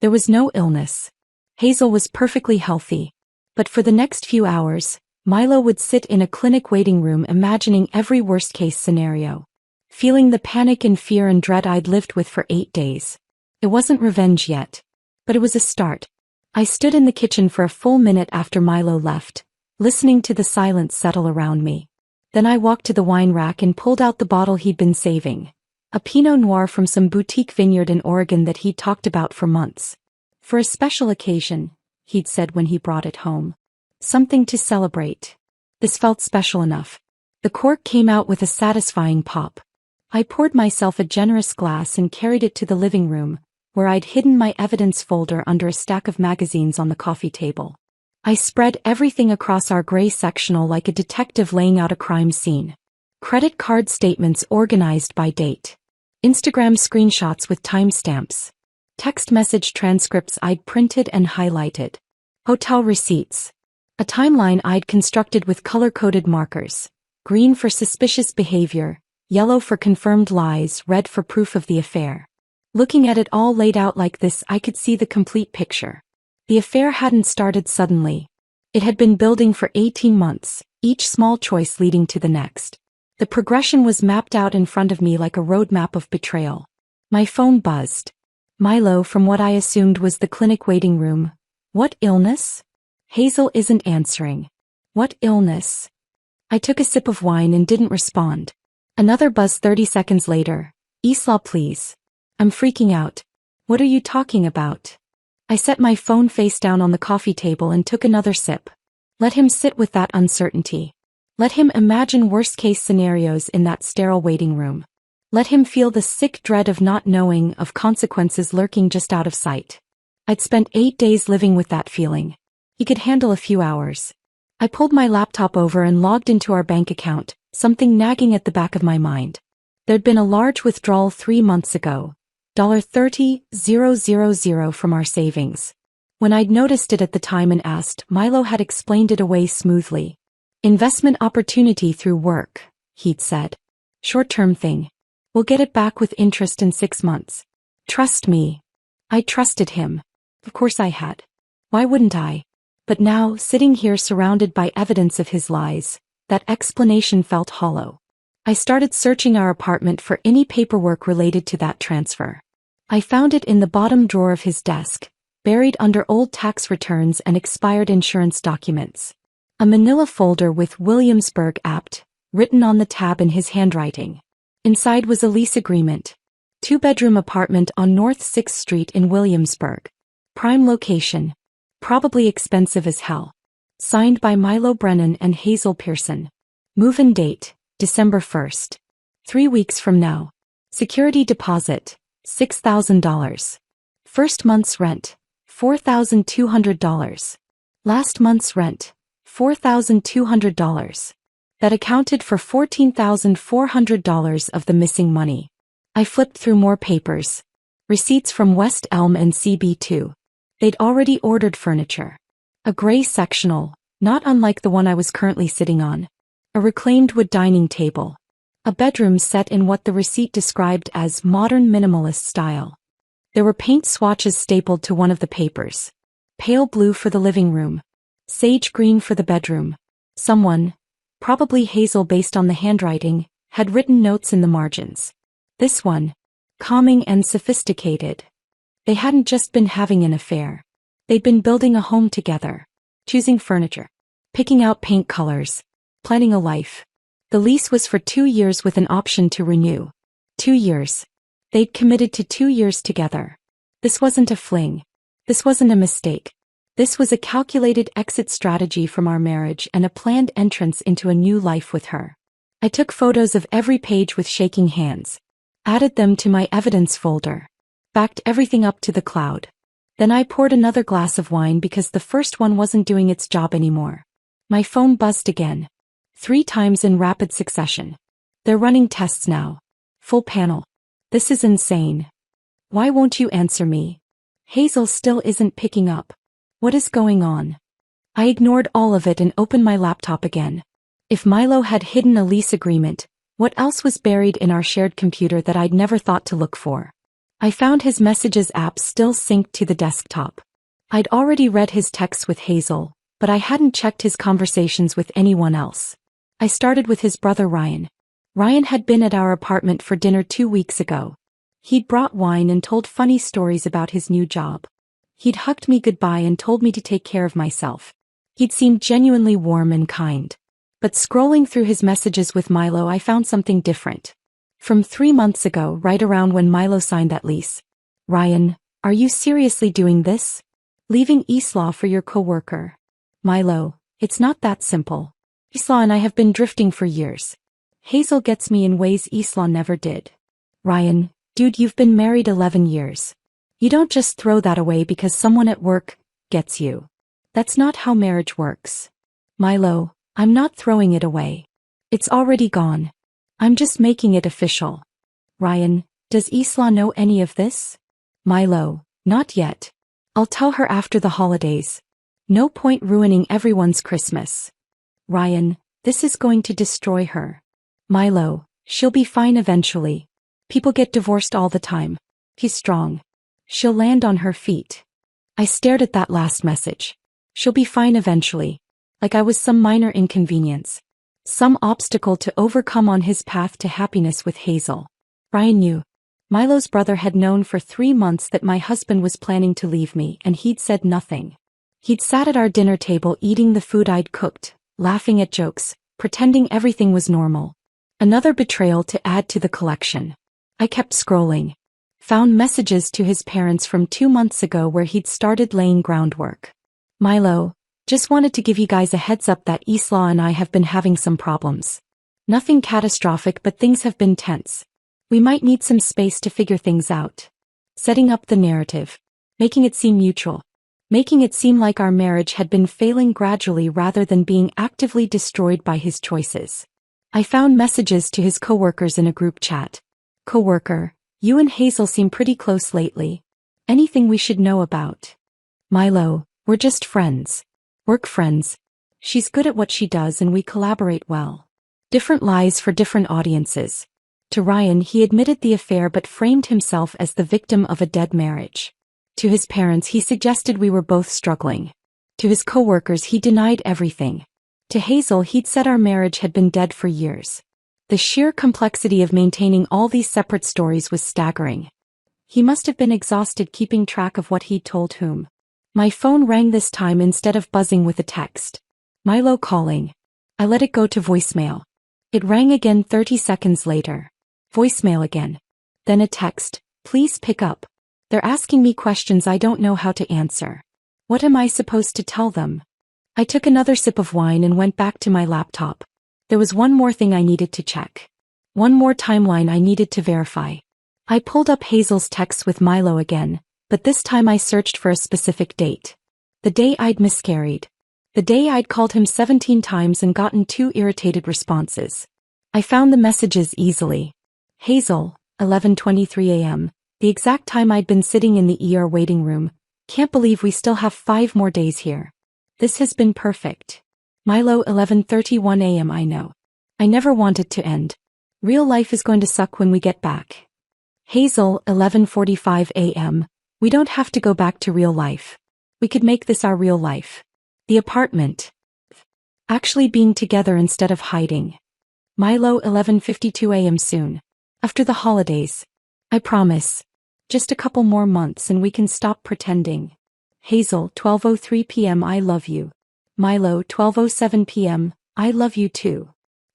There was no illness. Hazel was perfectly healthy. But for the next few hours, Milo would sit in a clinic waiting room imagining every worst-case scenario. Feeling the panic and fear and dread I'd lived with for 8 days. It wasn't revenge yet. But it was a start. I stood in the kitchen for a full minute after Milo left, listening to the silence settle around me. Then I walked to the wine rack and pulled out the bottle he'd been saving. A Pinot Noir from some boutique vineyard in Oregon that he'd talked about for months. For a special occasion, he'd said when he brought it home. Something to celebrate. This felt special enough. The cork came out with a satisfying pop. I poured myself a generous glass and carried it to the living room, where I'd hidden my evidence folder under a stack of magazines on the coffee table. I spread everything across our gray sectional like a detective laying out a crime scene. Credit card statements organized by date. Instagram screenshots with timestamps. Text message transcripts I'd printed and highlighted. Hotel receipts. A timeline I'd constructed with color-coded markers. Green for suspicious behavior, yellow for confirmed lies, red for proof of the affair. Looking at it all laid out like this, I could see the complete picture. The affair hadn't started suddenly. It had been building for 18 months, each small choice leading to the next. The progression was mapped out in front of me like a roadmap of betrayal. My phone buzzed. Milo, from what I assumed was the clinic waiting room. What illness? Hazel isn't answering. What illness? I took a sip of wine and didn't respond. Another buzz 30 seconds later. Isla, please. I'm freaking out. What are you talking about? I set my phone face down on the coffee table and took another sip. Let him sit with that uncertainty. Let him imagine worst-case scenarios in that sterile waiting room. Let him feel the sick dread of not knowing, of consequences lurking just out of sight. I'd spent 8 days living with that feeling. He could handle a few hours. I pulled my laptop over and logged into our bank account, something nagging at the back of my mind. There'd been a large withdrawal 3 months ago. $30,000 from our savings. When I'd noticed it at the time and asked, Milo had explained it away smoothly. Investment opportunity through work, he'd said. Short-term thing. We'll get it back with interest in 6 months. Trust me. I trusted him. Of course I had. Why wouldn't I? But now, sitting here surrounded by evidence of his lies, that explanation felt hollow. I started searching our apartment for any paperwork related to that transfer. I found it in the bottom drawer of his desk, buried under old tax returns and expired insurance documents. A manila folder with Williamsburg Apt, written on the tab in his handwriting. Inside was a lease agreement. 2-bedroom apartment on North 6th Street in Williamsburg. Prime location. Probably expensive as hell. Signed by Milo Brennan and Hazel Pearson. Move-in date, December 1st. 3 weeks from now. Security deposit, $6,000. First month's rent, $4,200. Last month's rent, $4,200. That accounted for $14,400 of the missing money. I flipped through more papers. Receipts from West Elm and CB2. They'd already ordered furniture. A gray sectional, not unlike the one I was currently sitting on. A reclaimed wood dining table. A bedroom set in what the receipt described as modern minimalist style. There were paint swatches stapled to one of the papers. Pale blue for the living room. Sage green for the bedroom. Someone, probably Hazel based on the handwriting, had written notes in the margins. This one, calming and sophisticated. They hadn't just been having an affair. They'd been building a home together. Choosing furniture. Picking out paint colors. Planning a life. The lease was for 2 years with an option to renew. 2 years. They'd committed to 2 years together. This wasn't a fling. This wasn't a mistake. This was a calculated exit strategy from our marriage and a planned entrance into a new life with her. I took photos of every page with shaking hands. Added them to my evidence folder. Backed everything up to the cloud. Then I poured another glass of wine because the first one wasn't doing its job anymore. My phone buzzed again. 3 times in rapid succession. They're running tests now. Full panel. This is insane. Why won't you answer me? Hazel still isn't picking up. What is going on? I ignored all of it and opened my laptop again. If Milo had hidden a lease agreement, what else was buried in our shared computer that I'd never thought to look for? I found his messages app still synced to the desktop. I'd already read his texts with Hazel, but I hadn't checked his conversations with anyone else. I started with his brother Ryan. Ryan had been at our apartment for dinner 2 weeks ago. He'd brought wine and told funny stories about his new job. He'd hugged me goodbye and told me to take care of myself. He'd seemed genuinely warm and kind. But scrolling through his messages with Milo, I found something different. From 3 months ago, right around when Milo signed that lease. Ryan, are you seriously doing this? Leaving Isla for your coworker? Milo, it's not that simple. Isla and I have been drifting for years. Hazel gets me in ways Isla never did. Ryan, dude, you've been married 11 years. You don't just throw that away because someone at work gets you. That's not how marriage works. Milo, I'm not throwing it away. It's already gone. I'm just making it official. Ryan, does Isla know any of this? Milo, not yet. I'll tell her after the holidays. No point ruining everyone's Christmas. Ryan, this is going to destroy her. Milo, she'll be fine eventually. People get divorced all the time. He's strong. She'll land on her feet. I stared at that last message. She'll be fine eventually. Like I was some minor inconvenience. Some obstacle to overcome on his path to happiness with Hazel. Ryan knew. Milo's brother had known for 3 months that my husband was planning to leave me, and he'd said nothing. He'd sat at our dinner table eating the food I'd cooked, laughing at jokes, pretending everything was normal. Another betrayal to add to the collection. I kept scrolling. Found messages to his parents from 2 months ago where he'd started laying groundwork. Milo, just wanted to give you guys a heads up that Isla and I have been having some problems. Nothing catastrophic, but things have been tense. We might need some space to figure things out. Setting up the narrative. Making it seem mutual. Making it seem like our marriage had been failing gradually rather than being actively destroyed by his choices. I found messages to his coworkers in a group chat. Coworker, you and Hazel seem pretty close lately. Anything we should know about? Milo, we're just friends. Work friends. She's good at what she does and we collaborate well. Different lies for different audiences. To Ryan, he admitted the affair but framed himself as the victim of a dead marriage. To his parents, he suggested we were both struggling. To his coworkers, he denied everything. To Hazel, he'd said our marriage had been dead for years. The sheer complexity of maintaining all these separate stories was staggering. He must have been exhausted keeping track of what he'd told whom. My phone rang this time instead of buzzing with a text. Milo calling. I let it go to voicemail. It rang again 30 seconds later. Voicemail again. Then a text. Please pick up. They're asking me questions I don't know how to answer. What am I supposed to tell them? I took another sip of wine and went back to my laptop. There was one more thing I needed to check. One more timeline I needed to verify. I pulled up Hazel's texts with Milo again, but this time I searched for a specific date. The day I'd miscarried. The day I'd called him 17 times and gotten 2 irritated responses. I found the messages easily. Hazel, 11:23 a.m., the exact time I'd been sitting in the ER waiting room, Can't believe we still have 5 more days here. This has been perfect. Milo, 11:31 a.m. I know. I never want it to end. Real life is going to suck when we get back. Hazel, 11:45 a.m. We don't have to go back to real life. We could make this our real life. The apartment. Actually being together instead of hiding. Milo, 11:52 a.m. soon. After the holidays. I promise. Just a couple more months and we can stop pretending. Hazel, 12:03 p.m. I love you. Milo, 12:07 p.m. I love you too.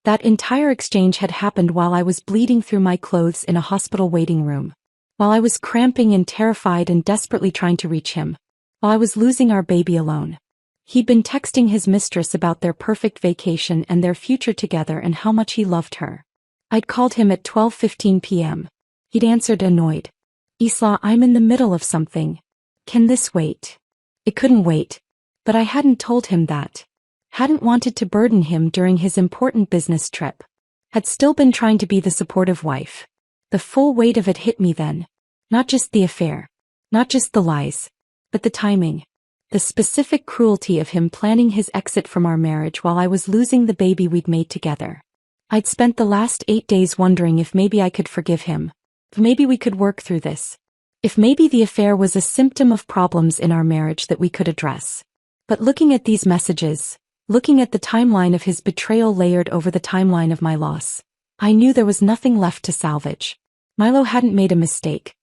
That entire exchange had happened while I was bleeding through my clothes in a hospital waiting room. While I was cramping and terrified and desperately trying to reach him. While I was losing our baby alone. He'd been texting his mistress about their perfect vacation and their future together and how much he loved her. I'd called him at 12:15 p.m. He'd answered annoyed. Isla, I'm in the middle of something. Can this wait? It couldn't wait. But I hadn't told him that. Hadn't wanted to burden him during his important business trip. Had still been trying to be the supportive wife. The full weight of it hit me then. Not just the affair. Not just the lies. But the timing. The specific cruelty of him planning his exit from our marriage while I was losing the baby we'd made together. I'd spent the last 8 days wondering if maybe I could forgive him. If maybe we could work through this. If maybe the affair was a symptom of problems in our marriage that we could address. But looking at these messages, looking at the timeline of his betrayal layered over the timeline of my loss, I knew there was nothing left to salvage. Milo hadn't made a mistake.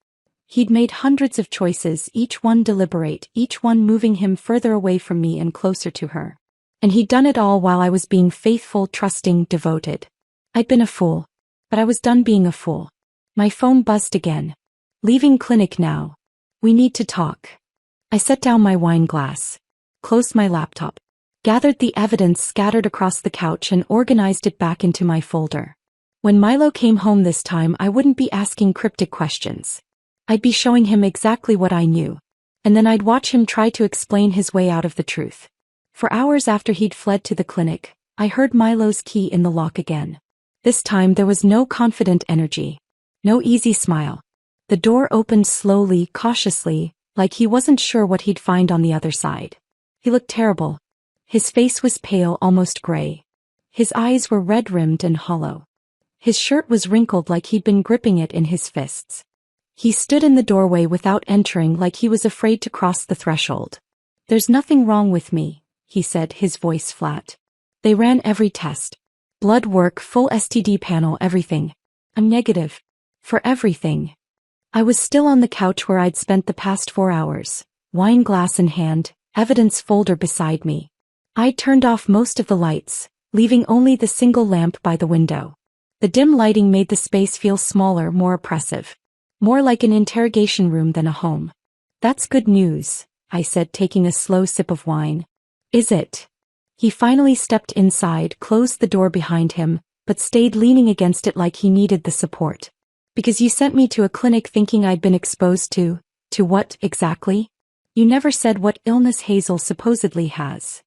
He'd made hundreds of choices, each one deliberate, each one moving him further away from me and closer to her. And he'd done it all while I was being faithful, trusting, devoted. I'd been a fool. But I was done being a fool. My phone buzzed again. Leaving clinic now. We need to talk. I set down my wine glass. Closed my laptop. Gathered the evidence scattered across the couch and organized it back into my folder. When Milo came home this time, I wouldn't be asking cryptic questions. I'd be showing him exactly what I knew. And then I'd watch him try to explain his way out of the truth. For hours after he'd fled to the clinic, I heard Milo's key in the lock again. This time there was no confident energy. No easy smile. The door opened slowly, cautiously, like he wasn't sure what he'd find on the other side. He looked terrible. His face was pale, almost gray. His eyes were red-rimmed and hollow. His shirt was wrinkled like he'd been gripping it in his fists. He stood in the doorway without entering, like he was afraid to cross the threshold. There's nothing wrong with me, he said, his voice flat. They ran every test. Blood work, full STD panel, everything. I'm negative. For everything. I was still on the couch where I'd spent the past 4 hours, wine glass in hand, evidence folder beside me. I turned off most of the lights, leaving only the single lamp by the window. The dim lighting made the space feel smaller, more oppressive. More like an interrogation room than a home. That's good news, I said, taking a slow sip of wine. Is it? He finally stepped inside, closed the door behind him, but stayed leaning against it like he needed the support. Because you sent me to a clinic thinking I'd been exposed to what, exactly? You never said what illness Hazel supposedly has.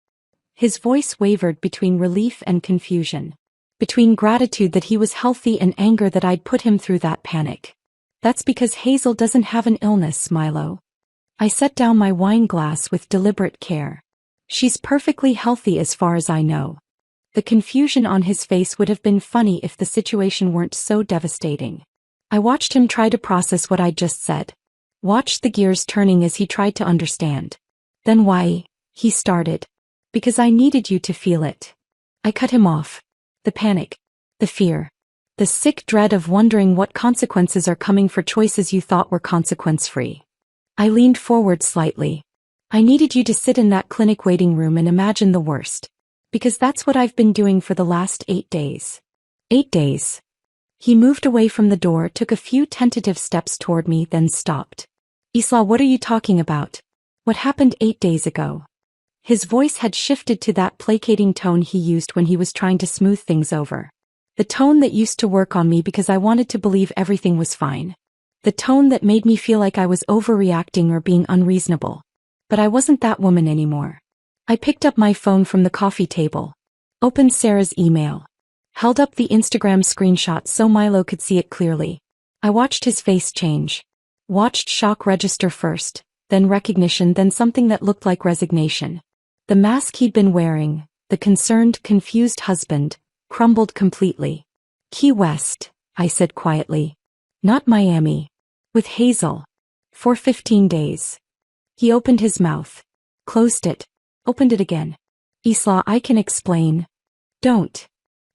His voice wavered between relief and confusion. Between gratitude that he was healthy and anger that I'd put him through that panic. That's because Hazel doesn't have an illness, Milo. I set down my wine glass with deliberate care. She's perfectly healthy as far as I know. The confusion on his face would have been funny if the situation weren't so devastating. I watched him try to process what I'd just said. Watched the gears turning as he tried to understand. Then why? He started. Because I needed you to feel it. I cut him off. The panic. The fear. The sick dread of wondering what consequences are coming for choices you thought were consequence-free. I leaned forward slightly. I needed you to sit in that clinic waiting room and imagine the worst. Because that's what I've been doing for the last 8 days. 8 days. He moved away from the door, took a few tentative steps toward me, then stopped. Isla, what are you talking about? What happened 8 days ago? His voice had shifted to that placating tone he used when he was trying to smooth things over. The tone that used to work on me because I wanted to believe everything was fine. The tone that made me feel like I was overreacting or being unreasonable. But I wasn't that woman anymore. I picked up my phone from the coffee table. Opened Sarah's email. Held up the Instagram screenshot so Milo could see it clearly. I watched his face change. Watched shock register first, then recognition, then something that looked like resignation. The mask he'd been wearing, the concerned, confused husband, crumbled completely. Key West, I said quietly. Not Miami. With Hazel. For 15 days. He opened his mouth. Closed it. Opened it again. Isla, I can explain. Don't.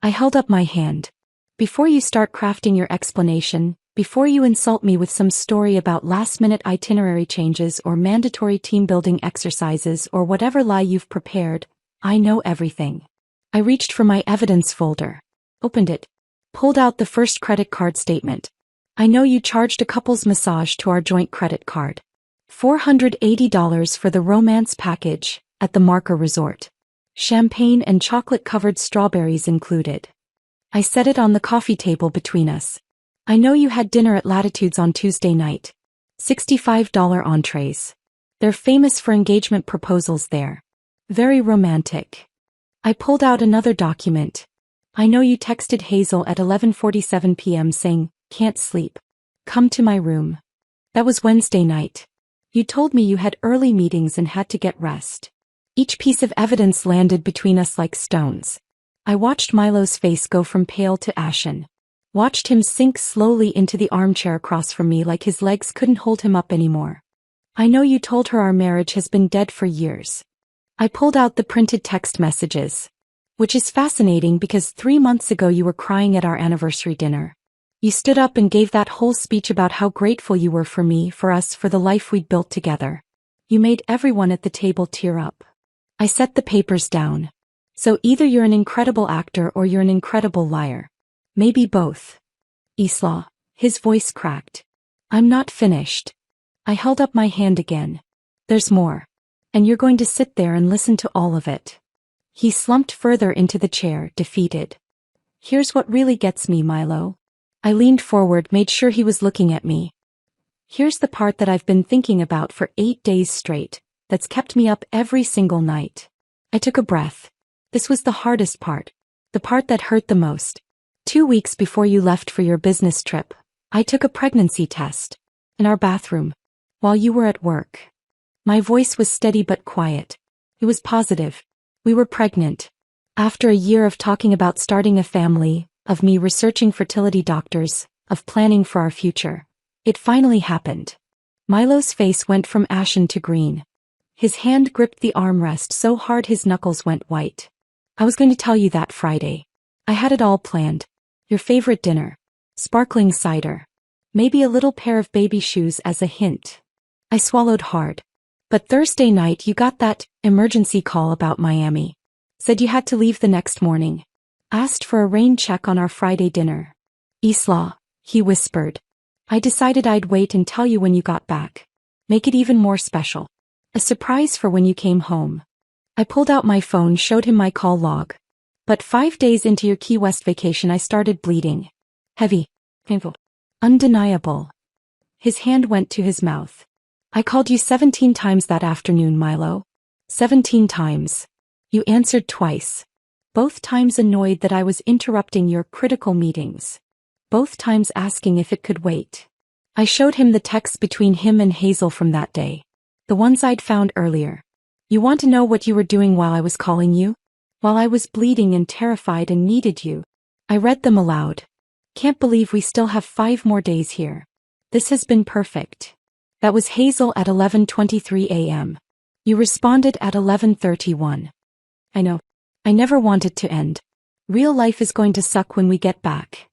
I held up my hand. Before you start crafting your explanation, before you insult me with some story about last-minute itinerary changes or mandatory team-building exercises or whatever lie you've prepared, I know everything. I reached for my evidence folder. Opened it. Pulled out the first credit card statement. I know you charged a couple's massage to our joint credit card. $480 for the romance package at the Marker Resort. Champagne and chocolate-covered strawberries included. I set it on the coffee table between us. I know you had dinner at Latitudes on Tuesday night. $65 entrees. They're famous for engagement proposals there. Very romantic. I pulled out another document. I know you texted Hazel at 11:47 p.m. saying, "Can't sleep. Come to my room." That was Wednesday night. You told me you had early meetings and had to get rest. Each piece of evidence landed between us like stones. I watched Milo's face go from pale to ashen. Watched him sink slowly into the armchair across from me like his legs couldn't hold him up anymore. I know you told her our marriage has been dead for years. I pulled out the printed text messages. Which is fascinating because 3 months ago you were crying at our anniversary dinner. You stood up and gave that whole speech about how grateful you were for me, for us, for the life we'd built together. You made everyone at the table tear up. I set the papers down. So either you're an incredible actor or you're an incredible liar. Maybe both. Isla, his voice cracked. I'm not finished. I held up my hand again. There's more. And you're going to sit there and listen to all of it. He slumped further into the chair, defeated. Here's what really gets me, Milo. I leaned forward, made sure he was looking at me. Here's the part that I've been thinking about for 8 days straight, that's kept me up every single night. I took a breath. This was the hardest part. The part that hurt the most. 2 weeks before you left for your business trip, I took a pregnancy test. In our bathroom. While you were at work. My voice was steady but quiet. It was positive. We were pregnant. After a year of talking about starting a family, of me researching fertility doctors, of planning for our future. It finally happened. Milo's face went from ashen to green. His hand gripped the armrest so hard his knuckles went white. I was going to tell you that Friday. I had it all planned. Your favorite dinner. Sparkling cider. Maybe a little pair of baby shoes as a hint. I swallowed hard. But Thursday night you got that emergency call about Miami. Said you had to leave the next morning. Asked for a rain check on our Friday dinner. Isla, he whispered. I decided I'd wait and tell you when you got back. Make it even more special. A surprise for when you came home. I pulled out my phone, showed him my call log. But 5 days into your Key West vacation I started bleeding. Heavy. Painful. Undeniable. His hand went to his mouth. I called you 17 times that afternoon, Milo. 17 times. You answered twice. Both times annoyed that I was interrupting your critical meetings. Both times asking if it could wait. I showed him the texts between him and Hazel from that day. The ones I'd found earlier. You want to know what you were doing while I was calling you? While I was bleeding and terrified and needed you. I read them aloud. Can't believe we still have 5 more days here. This has been perfect. That was Hazel at 11:23 a.m. You responded at 11:31. I know. I never want it to end. Real life is going to suck when we get back.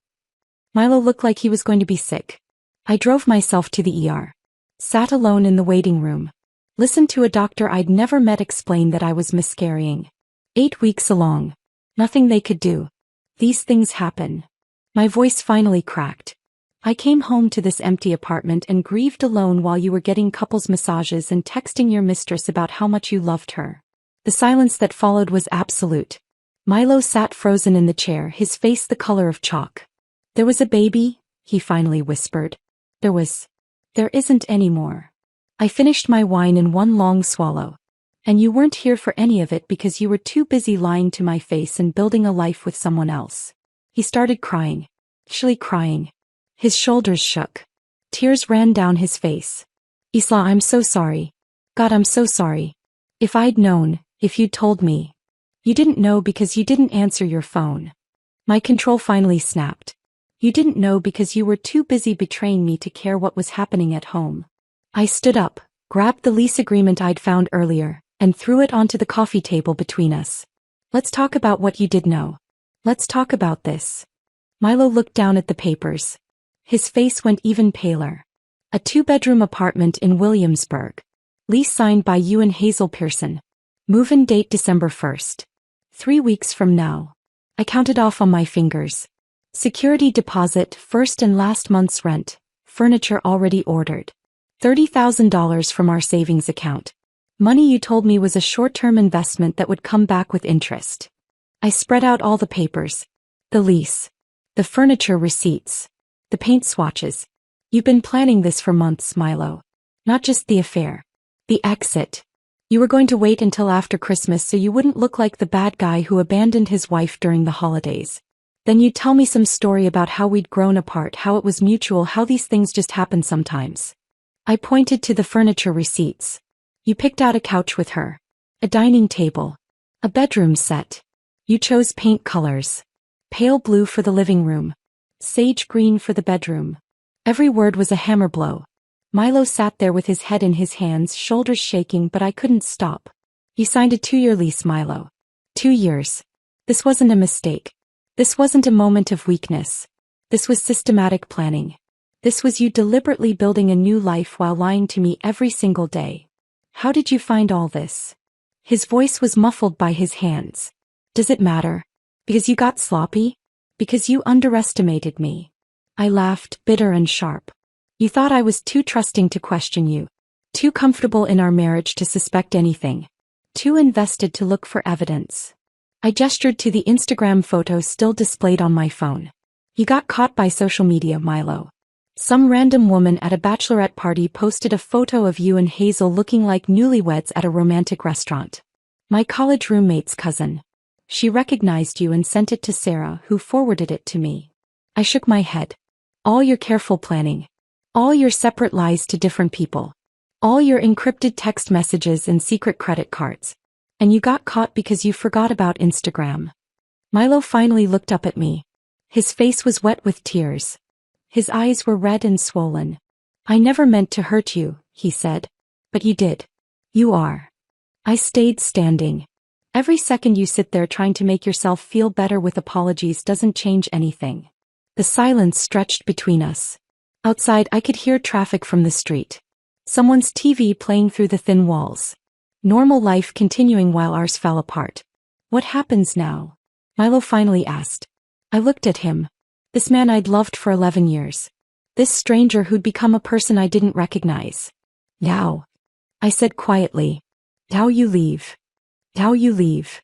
Milo looked like he was going to be sick. I drove myself to the ER. Sat alone in the waiting room. Listened to a doctor I'd never met explain that I was miscarrying. 8 weeks along. Nothing they could do. These things happen. My voice finally cracked. I came home to this empty apartment and grieved alone while you were getting couples massages and texting your mistress about how much you loved her. The silence that followed was absolute. Milo sat frozen in the chair, his face the color of chalk. There was a baby, he finally whispered. There isn't any more. I finished my wine in one long swallow. And you weren't here for any of it because you were too busy lying to my face and building a life with someone else. He started crying. Actually crying. His shoulders shook. Tears ran down his face. Isla, I'm so sorry. God, I'm so sorry. If I'd known, if you'd told me. You didn't know because you didn't answer your phone. My control finally snapped. You didn't know because you were too busy betraying me to care what was happening at home. I stood up, grabbed the lease agreement I'd found earlier, and threw it onto the coffee table between us. Let's talk about what you did know. Let's talk about this. Milo looked down at the papers. His face went even paler. A 2-bedroom apartment in Williamsburg. Lease signed by you and Hazel Pearson. Move-in date December 1st. 3 weeks from now. I counted off on my fingers. Security deposit, first and last month's rent. Furniture already ordered. $30,000 from our savings account. Money you told me was a short-term investment that would come back with interest. I spread out all the papers. The lease. The furniture receipts. The paint swatches. You've been planning this for months, Milo. Not just the affair. The exit. You were going to wait until after Christmas so you wouldn't look like the bad guy who abandoned his wife during the holidays. Then you'd tell me some story about how we'd grown apart, how it was mutual, how these things just happen sometimes. I pointed to the furniture receipts. You picked out a couch with her. A dining table. A bedroom set. You chose paint colors. Pale blue for the living room. Sage green for the bedroom. Every word was a hammer blow. Milo sat there with his head in his hands, shoulders shaking, but I couldn't stop. You signed a 2-year lease, Milo. 2 years. This wasn't a mistake. This wasn't a moment of weakness. This was systematic planning. This was you deliberately building a new life while lying to me every single day. How did you find all this? His voice was muffled by his hands. Does it matter? Because you got sloppy? Because you underestimated me. I laughed, bitter and sharp. You thought I was too trusting to question you. Too comfortable in our marriage to suspect anything. Too invested to look for evidence. I gestured to the Instagram photo still displayed on my phone. You got caught by social media, Milo. Some random woman at a bachelorette party posted a photo of you and Hazel looking like newlyweds at a romantic restaurant. My college roommate's cousin. She recognized you and sent it to Sarah, who forwarded it to me. I shook my head. All your careful planning. All your separate lies to different people. All your encrypted text messages and secret credit cards. And you got caught because you forgot about Instagram. Milo finally looked up at me. His face was wet with tears. His eyes were red and swollen. I never meant to hurt you, he said. But you did. You are. I stayed standing. Every second you sit there trying to make yourself feel better with apologies doesn't change anything. The silence stretched between us. Outside I could hear traffic from the street. Someone's TV playing through the thin walls. Normal life continuing while ours fell apart. What happens now? Milo finally asked. I looked at him. This man I'd loved for 11 years. This stranger who'd become a person I didn't recognize. Now, I said quietly. Now you leave. Now you leave.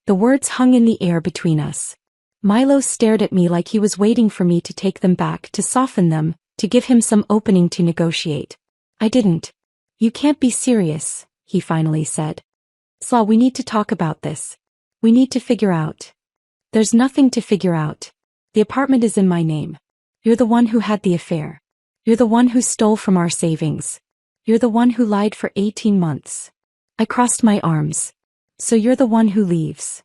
The words hung in the air between us. Milo stared at me like he was waiting for me to take them back, to soften them, to give him some opening to negotiate. I didn't. You can't be serious, he finally said. Slaw, we need to talk about this. We need to figure out. There's nothing to figure out. The apartment is in my name. You're the one who had the affair. You're the one who stole from our savings. You're the one who lied for 18 months. I crossed my arms. So you're the one who leaves.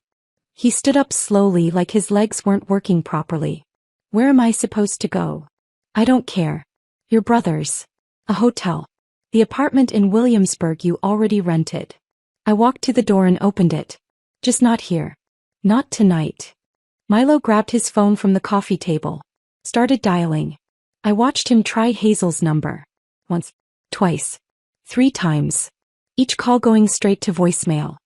He stood up slowly like his legs weren't working properly. Where am I supposed to go? I don't care. Your brother's. A hotel. The apartment in Williamsburg you already rented. I walked to the door and opened it. Just not here. Not tonight. Milo grabbed his phone from the coffee table. Started dialing. I watched him try Hazel's number. Once. Twice. 3 times. Each call going straight to voicemail.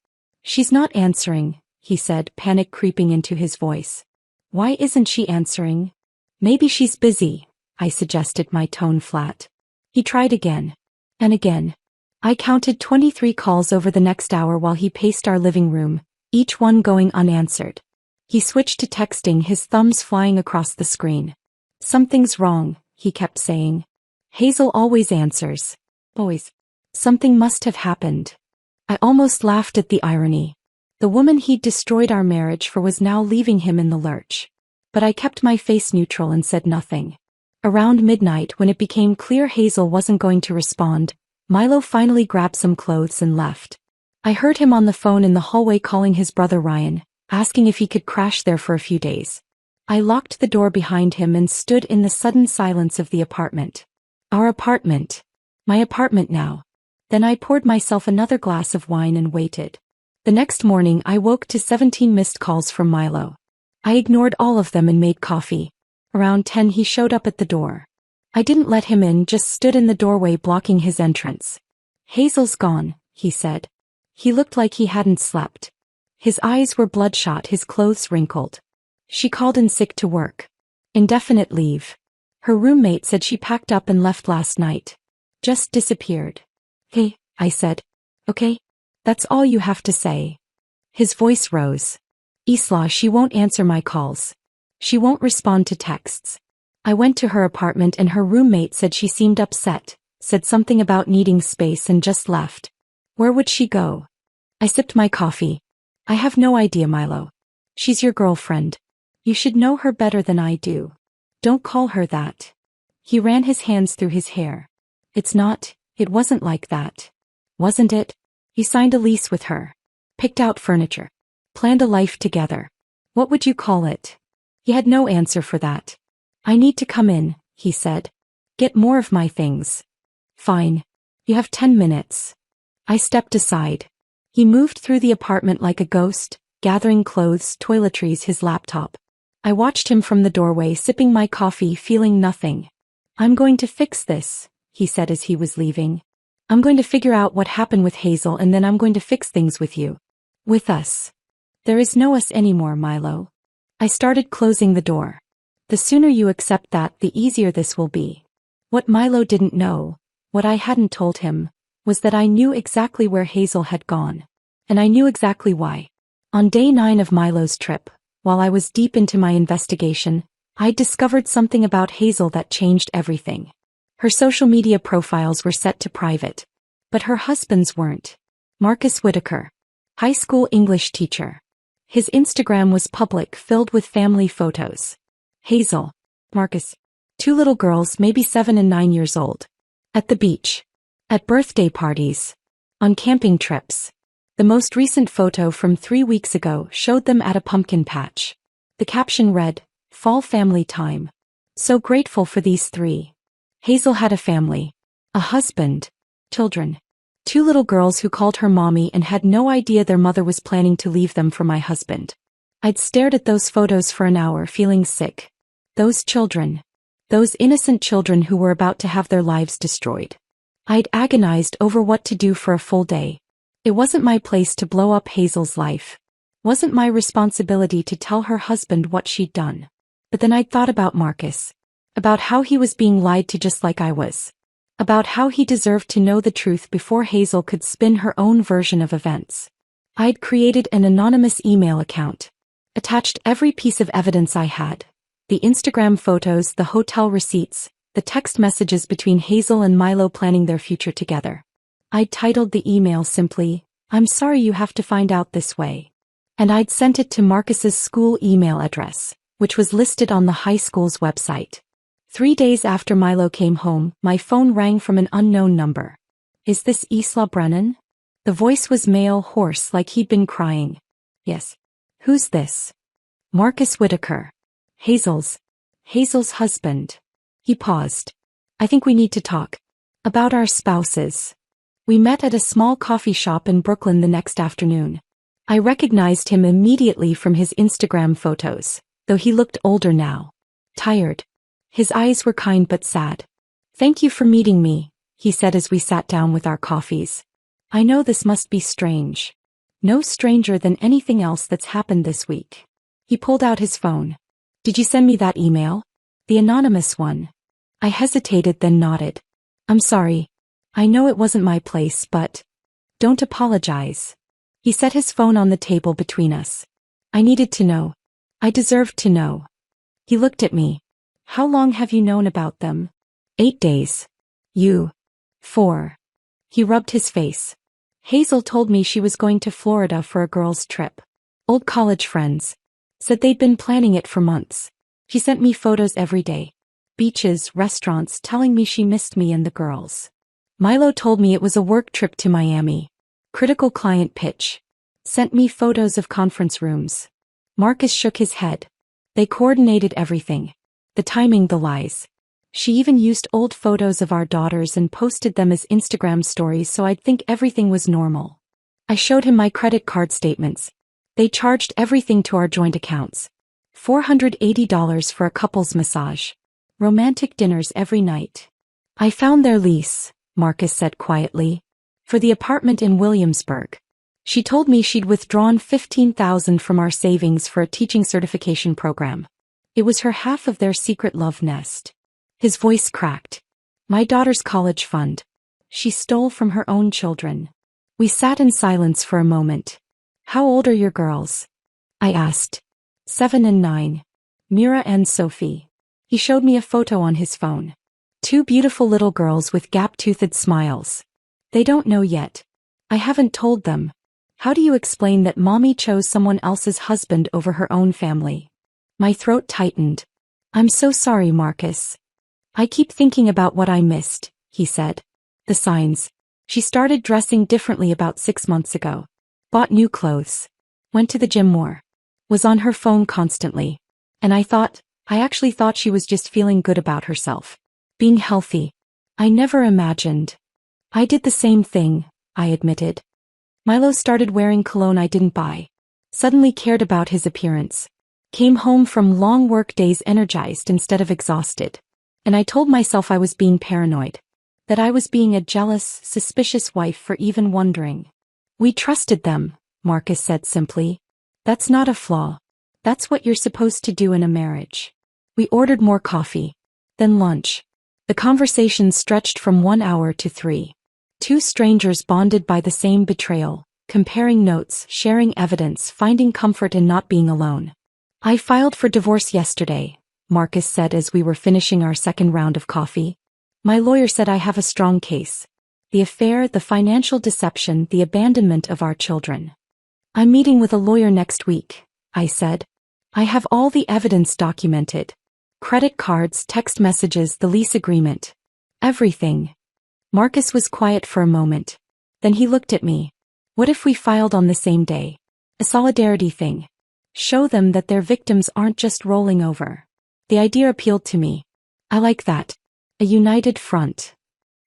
She's not answering, he said, panic creeping into his voice. Why isn't she answering? Maybe she's busy, I suggested, my tone flat. He tried again. And again. I counted 23 calls over the next hour while he paced our living room, each one going unanswered. He switched to texting, his thumbs flying across the screen. Something's wrong, he kept saying. Hazel always answers. Always. Something must have happened. I almost laughed at the irony. The woman he'd destroyed our marriage for was now leaving him in the lurch. But I kept my face neutral and said nothing. Around midnight, when it became clear Hazel wasn't going to respond, Milo finally grabbed some clothes and left. I heard him on the phone in the hallway calling his brother Ryan, asking if he could crash there for a few days. I locked the door behind him and stood in the sudden silence of the apartment. Our apartment. My apartment now. Then I poured myself another glass of wine and waited. The next morning I woke to 17 missed calls from Milo. I ignored all of them and made coffee. Around 10 he showed up at the door. I didn't let him in, just stood in the doorway blocking his entrance. "Hazel's gone," he said. He looked like he hadn't slept. His eyes were bloodshot, his clothes wrinkled. "She called in sick to work. Indefinite leave. Her roommate said she packed up and left last night. Just disappeared." "Hey," I said. "Okay? That's all you have to say." His voice rose. "Isla, she won't answer my calls. She won't respond to texts. I went to her apartment and her roommate said she seemed upset, said something about needing space and just left. Where would she go?" I sipped my coffee. "I have no idea, Milo. She's your girlfriend. You should know her better than I do. Don't call her that." He ran his hands through his hair. It wasn't like that. Wasn't it? You signed a lease with her. Picked out furniture. Planned a life together. What would you call it?" He had no answer for that. "I need to come in," he said. "Get more of my things." "Fine. You have 10 minutes. I stepped aside. He moved through the apartment like a ghost, gathering clothes, toiletries, his laptop. I watched him from the doorway, sipping my coffee, feeling nothing. "I'm going to fix this," he said as he was leaving. "I'm going to figure out what happened with Hazel and then I'm going to fix things with you. With us. There is no us anymore, Milo." I started closing the door. The sooner you accept that, the easier this will be. What Milo didn't know, what I hadn't told him, was that I knew exactly where Hazel had gone. And I knew exactly why. On day 9 of Milo's trip, while I was deep into my investigation, I discovered something about Hazel that changed everything. Her social media profiles were set to private. But her husband's weren't. Marcus Whitaker. High school English teacher. His Instagram was public, filled with family photos. Hazel. Marcus. 2 little girls, maybe 7 and 9 years old. At the beach. At birthday parties. On camping trips. The most recent photo from 3 weeks ago showed them at a pumpkin patch. The caption read, "Fall family time. So grateful for these 3. Hazel had a family. A husband. Children. 2 little girls who called her mommy and had no idea their mother was planning to leave them for my husband. I'd stared at those photos for an hour, feeling sick. Those children. Those innocent children who were about to have their lives destroyed. I'd agonized over what to do for a full day. It wasn't my place to blow up Hazel's life. Wasn't my responsibility to tell her husband what she'd done. But then I'd thought about Marcus. About how he was being lied to just like I was. About how he deserved to know the truth before Hazel could spin her own version of events. I'd created an anonymous email account. Attached every piece of evidence I had. The Instagram photos, the hotel receipts, the text messages between Hazel and Milo planning their future together. I'd titled the email simply, "I'm sorry you have to find out this way." And I'd sent it to Marcus's school email address, which was listed on the high school's website. 3 days after Milo came home, my phone rang from an unknown number. "Is this Isla Brennan?" The voice was male, hoarse, like he'd been crying. "Yes." "Who's this?" "Marcus Whitaker. Hazel's husband." He paused. "I think we need to talk. About our spouses." We met at a small coffee shop in Brooklyn the next afternoon. I recognized him immediately from his Instagram photos, though he looked older now. Tired. His eyes were kind but sad. "Thank you for meeting me," he said as we sat down with our coffees. "I know this must be strange. No stranger than anything else that's happened this week." He pulled out his phone. "Did you send me that email? The anonymous one?" I hesitated, then nodded. "I'm sorry. I know it wasn't my place, but..." "Don't apologize." He set his phone on the table between us. "I needed to know. I deserved to know." He looked at me. "How long have you known about them?" 8 days. "You?" 4. He rubbed his face. "Hazel told me she was going to Florida for a girls' trip. Old college friends. Said they'd been planning it for months. She sent me photos every day. Beaches, restaurants, telling me she missed me and the girls. Milo told me it was a work trip to Miami. Critical client pitch. Sent me photos of conference rooms. Marcus shook his head. They coordinated everything. The timing, the lies. She even used old photos of our daughters and posted them as Instagram stories so I'd think everything was normal. I showed him my credit card statements. They charged everything to our joint accounts. $480 for a couple's massage. Romantic dinners every night. I found their lease, Marcus said quietly. For the apartment in Williamsburg. She told me she'd withdrawn $15,000 from our savings for a teaching certification program. It was her half of their secret love nest. His voice cracked. My daughter's college fund. She stole from her own children. We sat in silence for a moment. How old are your girls? I asked. 7 and 9. Mira and Sophie. He showed me a photo on his phone. 2 beautiful little girls with gap-toothed smiles. They don't know yet. I haven't told them. How do you explain that mommy chose someone else's husband over her own family? My throat tightened. I'm so sorry, Marcus. I keep thinking about what I missed, he said. The signs. She started dressing differently about 6 months ago. Bought new clothes. Went to the gym more. Was on her phone constantly. And I actually thought she was just feeling good about herself. Being healthy. I never imagined. I did the same thing, I admitted. Milo started wearing cologne I didn't buy. Suddenly cared about his appearance. Came home from long work days energized instead of exhausted. And I told myself I was being paranoid. That I was being a jealous, suspicious wife for even wondering. We trusted them, Marcus said simply. That's not a flaw. That's what you're supposed to do in a marriage. We ordered more coffee. Then lunch. The conversation stretched from 1 hour to 3. 2 strangers bonded by the same betrayal, comparing notes, sharing evidence, finding comfort in not being alone. I filed for divorce yesterday, Marcus said as we were finishing our second round of coffee. My lawyer said I have a strong case. The affair, the financial deception, the abandonment of our children. I'm meeting with a lawyer next week, I said. I have all the evidence documented. Credit cards, text messages, the lease agreement. Everything. Marcus was quiet for a moment. Then he looked at me. What if we filed on the same day? A solidarity thing. Show them that their victims aren't just rolling over. The idea appealed to me. I like that. A united front.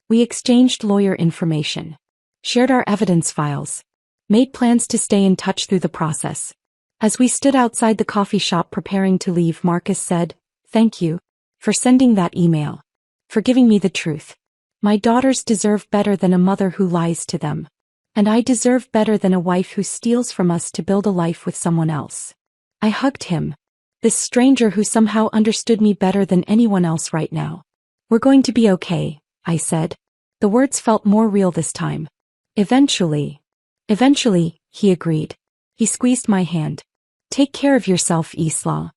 We exchanged lawyer information. Shared our evidence files. Made plans to stay in touch through the process. As we stood outside the coffee shop preparing to leave, Marcus said, "Thank you for sending that email. For giving me the truth. My daughters deserve better than a mother who lies to them. And I deserve better than a wife who steals from us to build a life with someone else." I hugged him. This stranger who somehow understood me better than anyone else right now. We're going to be okay, I said. The words felt more real this time. Eventually, he agreed. He squeezed my hand. Take care of yourself, Isla.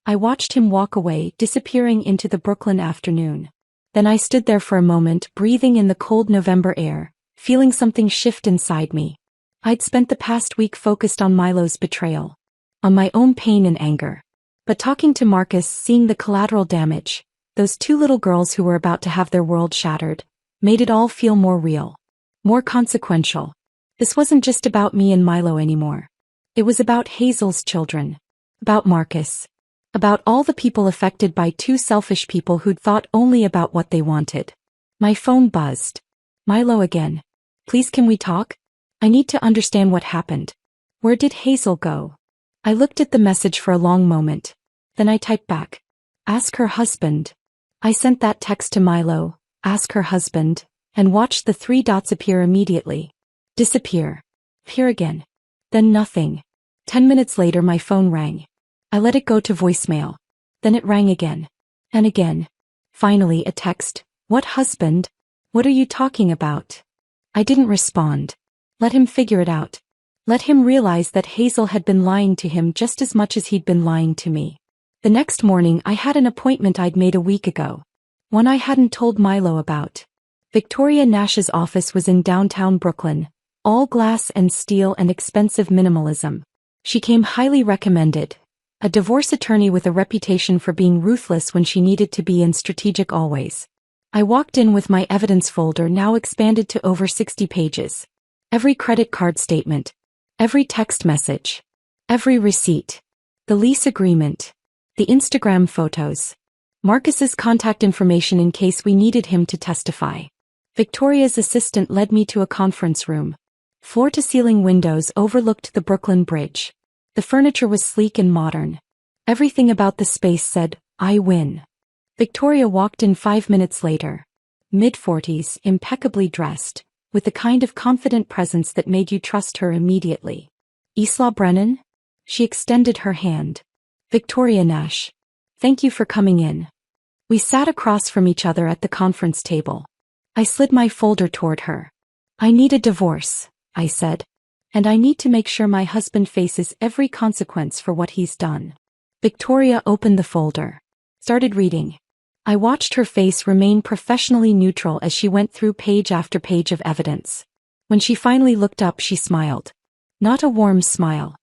I watched him walk away, disappearing into the Brooklyn afternoon. Then I stood there for a moment, breathing in the cold November air, feeling something shift inside me. I'd spent the past week focused on Milo's betrayal. On my own pain and anger. But talking to Marcus, seeing the collateral damage, those 2 little girls who were about to have their world shattered, made it all feel more real. More consequential. This wasn't just about me and Milo anymore. It was about Hazel's children. About Marcus. About all the people affected by 2 selfish people who'd thought only about what they wanted. My phone buzzed. Milo again. Please, can we talk? I need to understand what happened. Where did Hazel go? I looked at the message for a long moment. Then I typed back. Ask her husband. I sent that text to Milo, ask her husband, and watched the 3 dots appear immediately. Disappear. Appear again. Then nothing. 10 minutes later my phone rang. I let it go to voicemail. Then it rang again. And again. Finally a text. What husband? What are you talking about? I didn't respond. Let him figure it out. Let him realize that Hazel had been lying to him just as much as he'd been lying to me. The next morning I had an appointment I'd made a week ago. One I hadn't told Milo about. Victoria Nash's office was in downtown Brooklyn. All glass and steel and expensive minimalism. She came highly recommended. A divorce attorney with a reputation for being ruthless when she needed to be and strategic always. I walked in with my evidence folder now expanded to over 60 pages. Every credit card statement. Every text message. Every receipt. The lease agreement. The Instagram photos. Marcus's contact information in case we needed him to testify. Victoria's assistant led me to a conference room. Floor-to-ceiling windows overlooked the Brooklyn Bridge. The furniture was sleek and modern. Everything about the space said, "I win." Victoria walked in 5 minutes later. Mid-40s, impeccably dressed, with the kind of confident presence that made you trust her immediately. "Isla Brennan?" She extended her hand. "Victoria Nash. Thank you for coming in." We sat across from each other at the conference table. I slid my folder toward her. "I need a divorce," I said. "And I need to make sure my husband faces every consequence for what he's done." Victoria opened the folder. Started reading. I watched her face remain professionally neutral as she went through page after page of evidence. When she finally looked up, she smiled. Not a warm smile.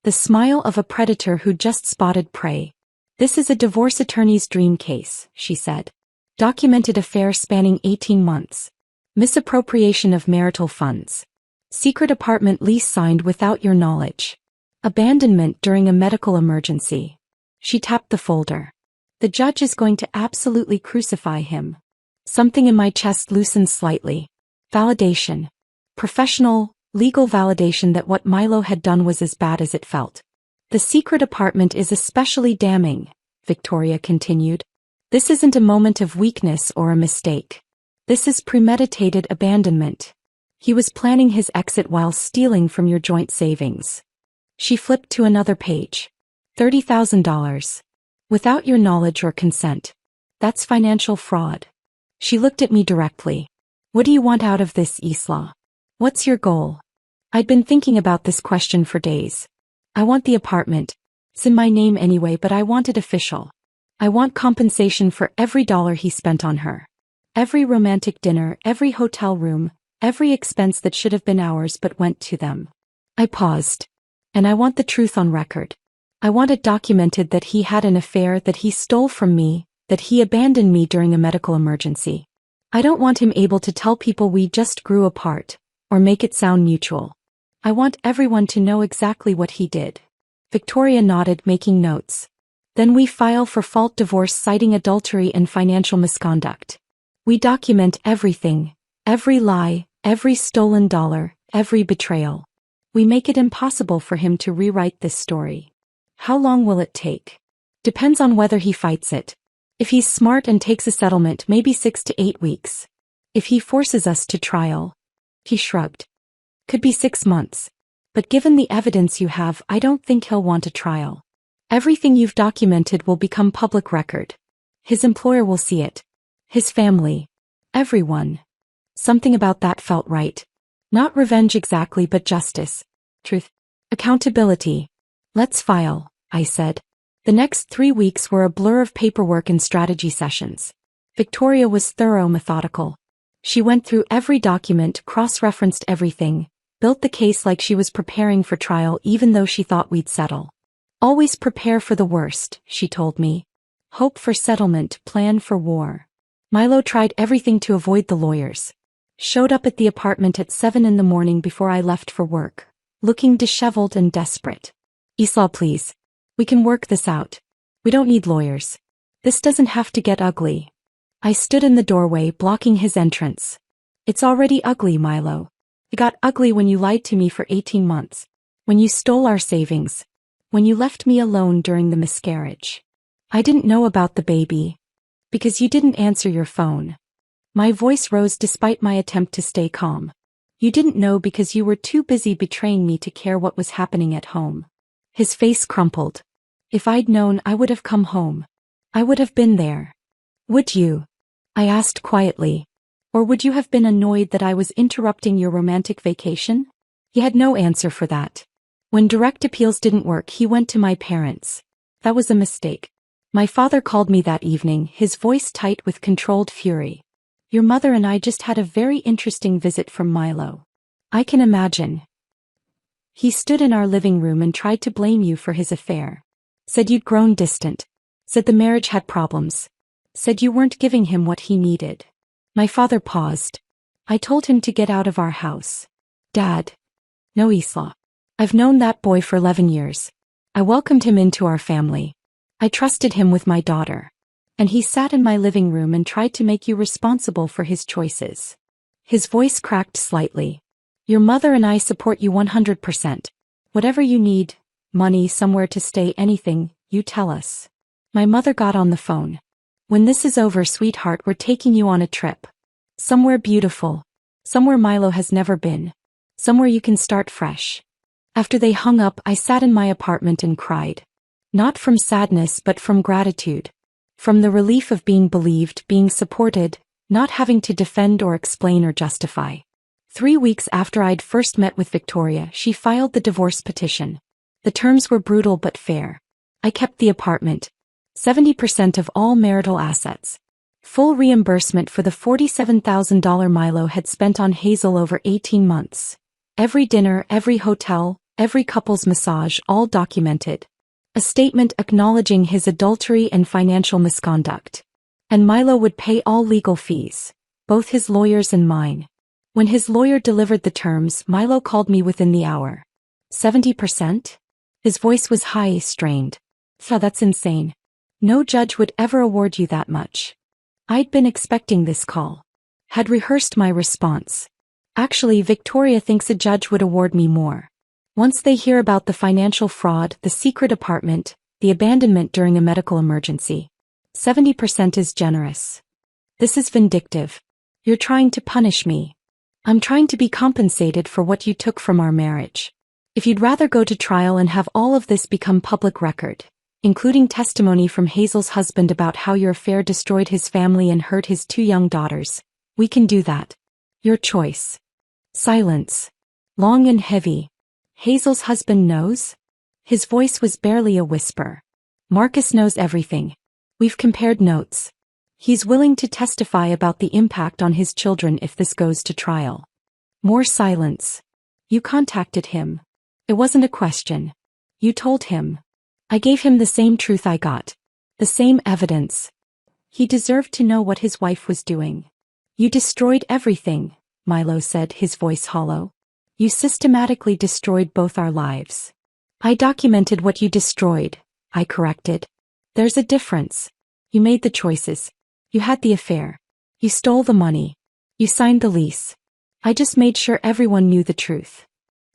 The smile of a predator who just spotted prey. "This is a divorce attorney's dream case," she said. "Documented affair spanning 18 months. Misappropriation of marital funds. Secret apartment lease signed without your knowledge. Abandonment during a medical emergency." She tapped the folder. "The judge is going to absolutely crucify him." Something in my chest loosened slightly. Validation. Professional, legal validation that what Milo had done was as bad as it felt. "The secret apartment is especially damning," Victoria continued. "This isn't a moment of weakness or a mistake. This is premeditated abandonment. He was planning his exit while stealing from your joint savings." She flipped to another page. $30,000. Without your knowledge or consent. That's financial fraud. She looked at me directly. "What do you want out of this, Isla? What's your goal?" I'd been thinking about this question for days. "I want the apartment. It's in my name anyway, but I want it official. I want compensation for every dollar he spent on her. Every romantic dinner, every hotel room, every expense that should have been ours but went to them." I paused. "And I want the truth on record. I want it documented that he had an affair, that he stole from me, that he abandoned me during a medical emergency. I don't want him able to tell people we just grew apart, or make it sound mutual. I want everyone to know exactly what he did." Victoria nodded, making notes. "Then we file for fault divorce citing adultery and financial misconduct. We document everything, every lie, every stolen dollar, every betrayal. We make it impossible for him to rewrite this story. How long will it take? Depends on whether he fights it. If he's smart and takes a settlement, maybe 6 to 8 weeks. If he forces us to trial," he shrugged, "could be 6 months. But given the evidence you have, I don't think he'll want a trial. Everything you've documented will become public record. His employer will see it. His family. Everyone." Something about that felt right. Not revenge exactly, but justice. Truth. Accountability. "Let's file," I said. The next 3 weeks were a blur of paperwork and strategy sessions. Victoria was thorough, methodical. She went through every document, cross-referenced everything, built the case like she was preparing for trial even though she thought we'd settle. "Always prepare for the worst," she told me. "Hope for settlement, plan for war." Milo tried everything to avoid the lawyers. Showed up at the apartment at 7 in the morning before I left for work, looking disheveled and desperate. "Isla, please. We can work this out. We don't need lawyers. This doesn't have to get ugly." I stood in the doorway, blocking his entrance. "It's already ugly, Milo. It got ugly when you lied to me for 18 months. When you stole our savings. When you left me alone during the miscarriage. I didn't know about the baby. Because you didn't answer your phone." My voice rose despite my attempt to stay calm. "You didn't know because you were too busy betraying me to care what was happening at home." His face crumpled. "If I'd known, I would have come home. I would have been there." "Would you?" I asked quietly. "Or would you have been annoyed that I was interrupting your romantic vacation?" He had no answer for that. When direct appeals didn't work, he went to my parents. That was a mistake. My father called me that evening, his voice tight with controlled fury. "Your mother and I just had a very interesting visit from Milo." "I can imagine." "He stood in our living room and tried to blame you for his affair. Said you'd grown distant. Said the marriage had problems. Said you weren't giving him what he needed." My father paused. I told him to get out of our house. Dad. No, Isla. I've known that boy for 11 years. I welcomed him into our family. I trusted him with my daughter. And he sat in my living room and tried to make you responsible for his choices. His voice cracked slightly. Your mother and I support you 100%. Whatever you need, money, somewhere to stay, anything, you tell us. My mother got on the phone. When this is over, sweetheart, we're taking you on a trip. Somewhere beautiful. Somewhere Milo has never been. Somewhere you can start fresh. After they hung up, I sat in my apartment and cried. Not from sadness but from gratitude. From the relief of being believed, being supported, not having to defend or explain or justify. 3 weeks after I'd first met with Victoria, she filed the divorce petition. The terms were brutal but fair. I kept the apartment. 70% of all marital assets. Full reimbursement for the $47,000 Milo had spent on Hazel over 18 months. Every dinner, every hotel, every couple's massage, all documented. A statement acknowledging his adultery and financial misconduct. And Milo would pay all legal fees, both his lawyer's and mine. When his lawyer delivered the terms, Milo called me within the hour. 70%? His voice was high, strained. That's insane. No judge would ever award you that much. I'd been expecting this call. Had rehearsed my response. Actually, Victoria thinks a judge would award me more. Once they hear about the financial fraud, the secret apartment, the abandonment during a medical emergency. 70% is generous. This is vindictive. You're trying to punish me. I'm trying to be compensated for what you took from our marriage. If you'd rather go to trial and have all of this become public record, including testimony from Hazel's husband about how your affair destroyed his family and hurt his 2 young daughters, we can do that. Your choice. Silence. Long and heavy. Hazel's husband knows? His voice was barely a whisper. Marcus knows everything. We've compared notes. He's willing to testify about the impact on his children if this goes to trial. More silence. You contacted him. It wasn't a question. You told him. I gave him the same truth I got. The same evidence. He deserved to know what his wife was doing. You destroyed everything, Milo said, his voice hollow. You systematically destroyed both our lives. I documented what you destroyed, I corrected. There's a difference. You made the choices. You had the affair. You stole the money. You signed the lease. I just made sure everyone knew the truth.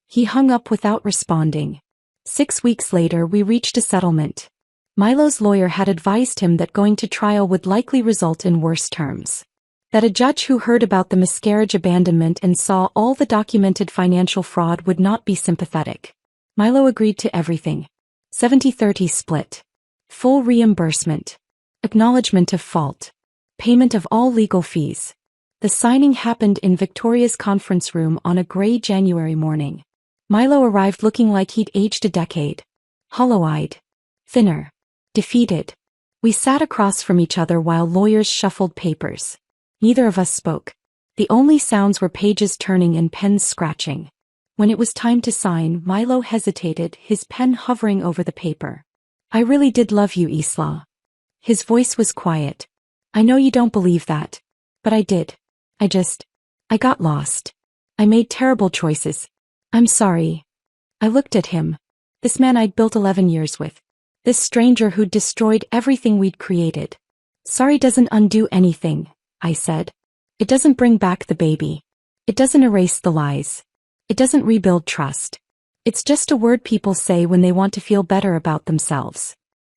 He hung up without responding. 6 weeks later, we reached a settlement. Milo's lawyer had advised him that going to trial would likely result in worse terms. That a judge who heard about the miscarriage abandonment and saw all the documented financial fraud would not be sympathetic. Milo agreed to everything. 70-30 split. Full reimbursement. Acknowledgement of fault. Payment of all legal fees. The signing happened in Victoria's conference room on a gray January morning. Milo arrived looking like he'd aged a decade. Hollow-eyed. Thinner. Defeated. We sat across from each other while lawyers shuffled papers. Neither of us spoke. The only sounds were pages turning and pens scratching. When it was time to sign, Milo hesitated, his pen hovering over the paper. I really did love you, Isla. His voice was quiet. I know you don't believe that. But I did. I got lost. I made terrible choices. I'm sorry. I looked at him. This man I'd built 11 years with. This stranger who'd destroyed everything we'd created. Sorry doesn't undo anything, I said. It doesn't bring back the baby. It doesn't erase the lies. It doesn't rebuild trust. It's just a word people say when they want to feel better about themselves.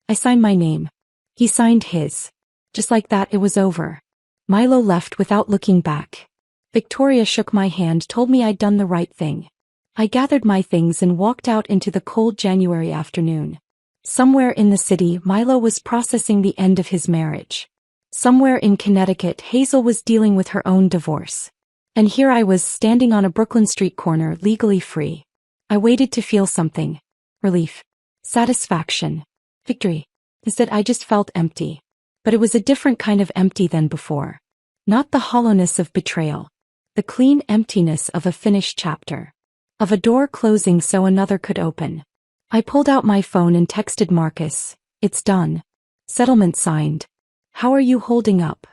I signed my name. He signed his. Just like that, it was over. Milo left without looking back. Victoria shook my hand, told me I'd done the right thing. I gathered my things and walked out into the cold January afternoon. Somewhere in the city, Milo was processing the end of his marriage. Somewhere in Connecticut, Hazel was dealing with her own divorce. And here I was, standing on a Brooklyn street corner, legally free. I waited to feel something. Relief. Satisfaction. Victory. Instead, I just felt empty. But it was a different kind of empty than before. Not the hollowness of betrayal. The clean emptiness of a finished chapter. Of a door closing so another could open. I pulled out my phone and texted Marcus. It's done. Settlement signed. How are you holding up?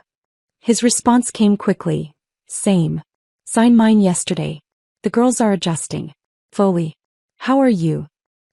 His response came quickly. Same. Signed mine yesterday. The girls are adjusting. Fully. How are you?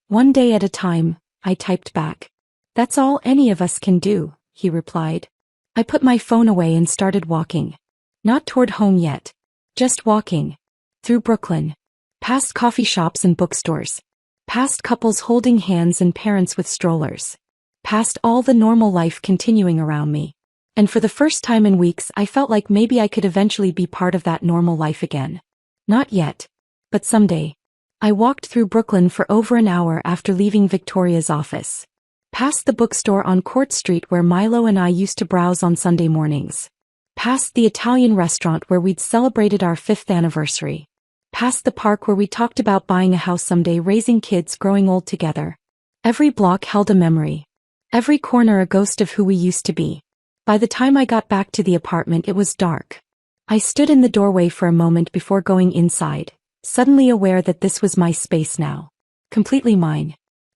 One day at a time, I typed back. That's all any of us can do, he replied. I put my phone away and started walking. Not toward home yet. Just walking. Through Brooklyn. Past coffee shops and bookstores. Past couples holding hands and parents with strollers. Past all the normal life continuing around me. And for the first time in weeks I felt like maybe I could eventually be part of that normal life again. Not yet. But someday. I walked through Brooklyn for over an hour after leaving Victoria's office. Past the bookstore on Court Street where Milo and I used to browse on Sunday mornings. Past the Italian restaurant where we'd celebrated our 5th anniversary. Past the park where we talked about buying a house someday, raising kids, growing old together. Every block held a memory. Every corner a ghost of who we used to be. By the time I got back to the apartment it was dark. I stood in the doorway for a moment before going inside, suddenly aware that this was my space now. Completely mine.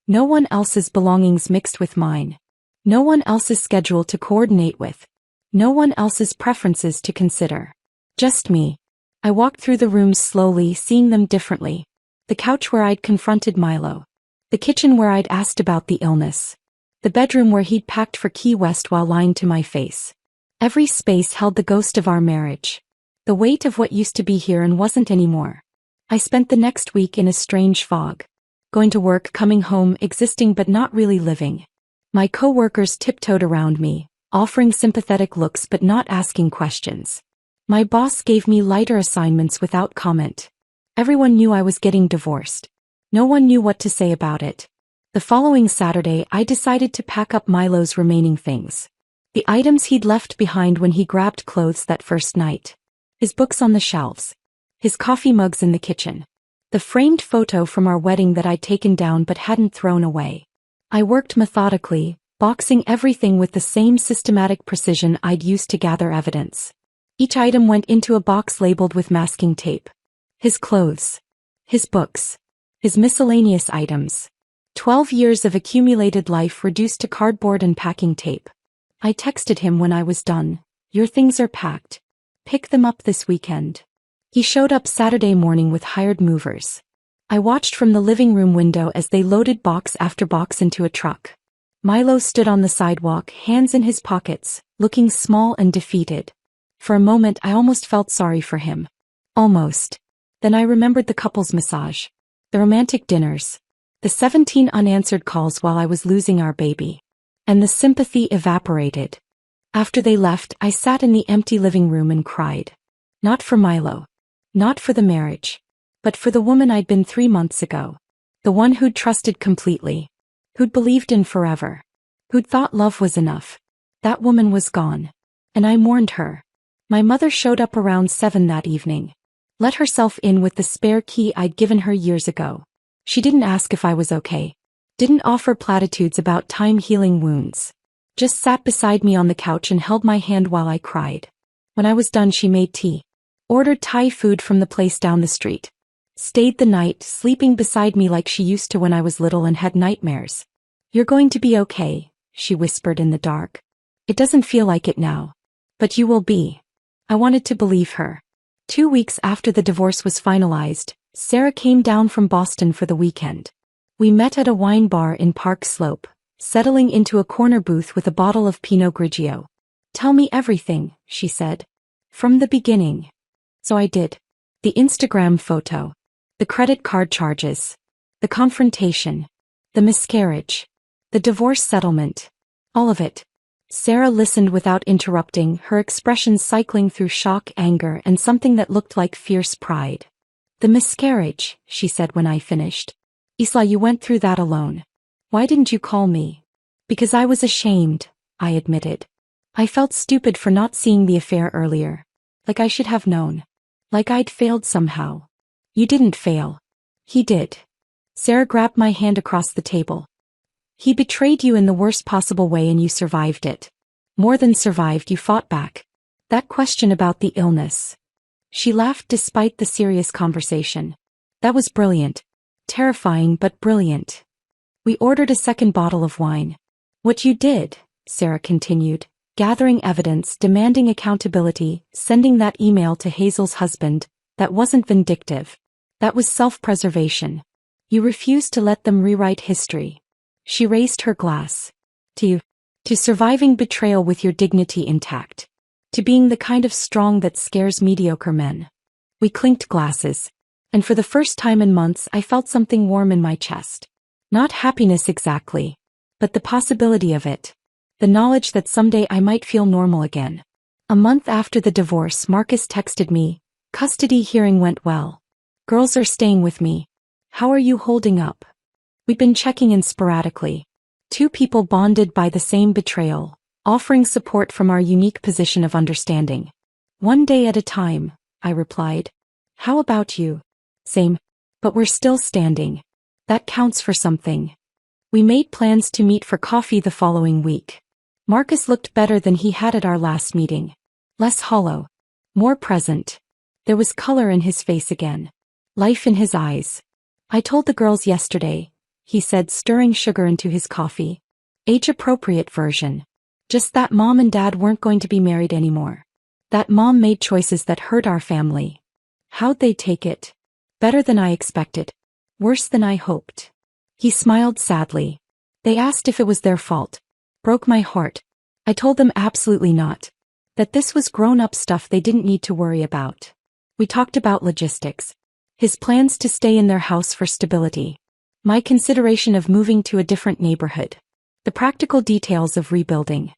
No one else's belongings mixed with mine. No one else's schedule to coordinate with. No one else's preferences to consider. Just me. I walked through the rooms slowly, seeing them differently. The couch where I'd confronted Milo. The kitchen where I'd asked about the illness. The bedroom where he'd packed for Key West while lying to my face. Every space held the ghost of our marriage. The weight of what used to be here and wasn't anymore. I spent the next week in a strange fog. Going to work, coming home, existing but not really living. My co-workers tiptoed around me, offering sympathetic looks but not asking questions. My boss gave me lighter assignments without comment. Everyone knew I was getting divorced. No one knew what to say about it. The following Saturday I decided to pack up Milo's remaining things. The items he'd left behind when he grabbed clothes that first night. His books on the shelves. His coffee mugs in the kitchen. The framed photo from our wedding that I'd taken down but hadn't thrown away. I worked methodically, boxing everything with the same systematic precision I'd used to gather evidence. Each item went into a box labeled with masking tape. His clothes. His books. His miscellaneous items. 12 years of accumulated life reduced to cardboard and packing tape. I texted him when I was done. Your things are packed. Pick them up this weekend. He showed up Saturday morning with hired movers. I watched from the living room window as they loaded box after box into a truck. Milo stood on the sidewalk, hands in his pockets, looking small and defeated. For a moment I almost felt sorry for him. Almost. Then I remembered the couple's massage. The romantic dinners. The 17 unanswered calls while I was losing our baby. And the sympathy evaporated. After they left, I sat in the empty living room and cried. Not for Milo. Not for the marriage. But for the woman I'd been 3 months ago. The one who'd trusted completely. Who'd believed in forever. Who'd thought love was enough. That woman was gone. And I mourned her. My mother showed up around 7 that evening. Let herself in with the spare key I'd given her years ago. She didn't ask if I was okay. Didn't offer platitudes about time healing wounds. Just sat beside me on the couch and held my hand while I cried. When I was done she made tea. Ordered Thai food from the place down the street. Stayed the night, sleeping beside me like she used to when I was little and had nightmares. You're going to be okay, she whispered in the dark. It doesn't feel like it now. But you will be. I wanted to believe her. 2 weeks after the divorce was finalized, Sarah came down from Boston for the weekend. We met at a wine bar in Park Slope, settling into a corner booth with a bottle of Pinot Grigio. Tell me everything, she said. From the beginning. So I did. The Instagram photo. The credit card charges. The confrontation. The miscarriage. The divorce settlement. All of it. Sarah listened without interrupting, her expressions cycling through shock, anger, and something that looked like fierce pride. The miscarriage, she said when I finished. Isla, you went through that alone. Why didn't you call me? Because I was ashamed, I admitted. I felt stupid for not seeing the affair earlier. Like I should have known. Like I'd failed somehow. You didn't fail. He did. Sarah grabbed my hand across the table. He betrayed you in the worst possible way and you survived it. More than survived, you fought back. That question about the illness. She laughed despite the serious conversation. That was brilliant. Terrifying but brilliant. We ordered a second bottle of wine. What you did, Sarah continued, gathering evidence, demanding accountability, sending that email to Hazel's husband. That wasn't vindictive. That was self-preservation. You refused to let them rewrite history. She raised her glass. To you. To surviving betrayal with your dignity intact. To being the kind of strong that scares mediocre men. We clinked glasses. And for the first time in months I felt something warm in my chest. Not happiness exactly. But the possibility of it. The knowledge that someday I might feel normal again. A month after the divorce, Marcus texted me. Custody hearing went well. Girls are staying with me. How are you holding up? We've been checking in sporadically. Two people bonded by the same betrayal, offering support from our unique position of understanding. One day at a time, I replied. How about you? Same. But we're still standing. That counts for something. We made plans to meet for coffee the following week. Marcus looked better than he had at our last meeting. Less hollow. More present. There was color in his face again. Life in his eyes. I told the girls yesterday, he said, stirring sugar into his coffee. Age-appropriate version. Just that mom and dad weren't going to be married anymore. That mom made choices that hurt our family. How'd they take it? Better than I expected. Worse than I hoped. He smiled sadly. They asked if it was their fault. Broke my heart. I told them absolutely not. That this was grown-up stuff they didn't need to worry about. We talked about logistics. His plans to stay in their house for stability. My consideration of moving to a different neighborhood. The practical details of rebuilding.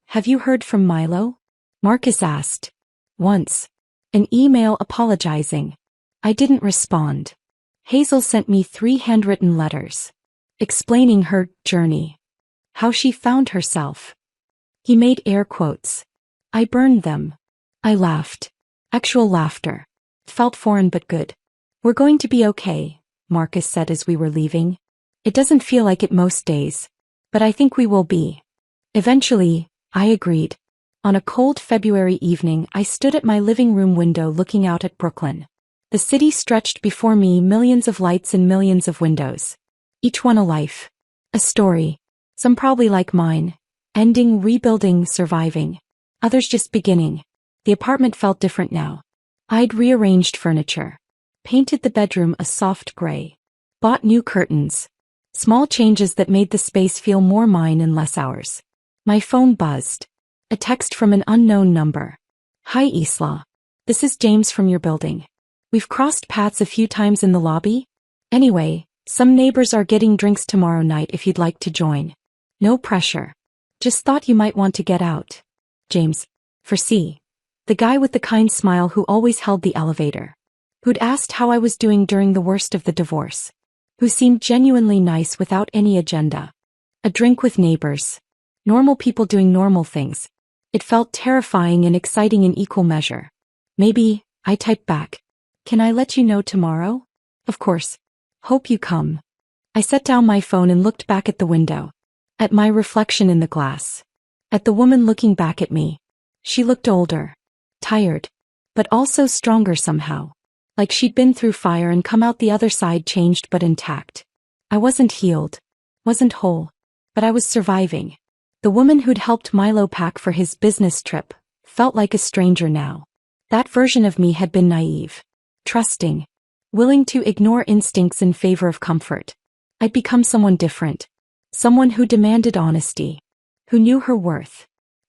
Have you heard from Milo? Marcus asked. Once. An email apologizing. I didn't respond. Hazel sent me 3 handwritten letters. Explaining her journey. How she found herself. He made air quotes. I burned them. I laughed. Actual laughter. Felt foreign but good. We're going to be okay, Marcus said as we were leaving. It doesn't feel like it most days. But I think we will be. Eventually, I agreed. On a cold February evening, I stood at my living room window looking out at Brooklyn. The city stretched before me, millions of lights and millions of windows. Each one a life. A story. Some probably like mine. Ending, rebuilding, surviving. Others just beginning. The apartment felt different now. I'd rearranged furniture. Painted the bedroom a soft gray. Bought new curtains. Small changes that made the space feel more mine and less ours. My phone buzzed. A text from an unknown number. Hi Isla. This is James from your building. We've crossed paths a few times in the lobby. Anyway, some neighbors are getting drinks tomorrow night if you'd like to join. No pressure. Just thought you might want to get out. James. For C. The guy with the kind smile who always held the elevator. Who'd asked how I was doing during the worst of the divorce. Who seemed genuinely nice without any agenda. A drink with neighbors. Normal people doing normal things. It felt terrifying and exciting in equal measure. Maybe, I typed back. Can I let you know tomorrow? Of course. Hope you come. I set down my phone and looked back at the window. At my reflection in the glass. At the woman looking back at me. She looked older. Tired. But also stronger somehow. Like she'd been through fire and come out the other side changed but intact. I wasn't healed. Wasn't whole. But I was surviving. The woman who'd helped Milo pack for his business trip felt like a stranger now. That version of me had been naive. Trusting. Willing to ignore instincts in favor of comfort. I'd become someone different. Someone who demanded honesty. Who knew her worth.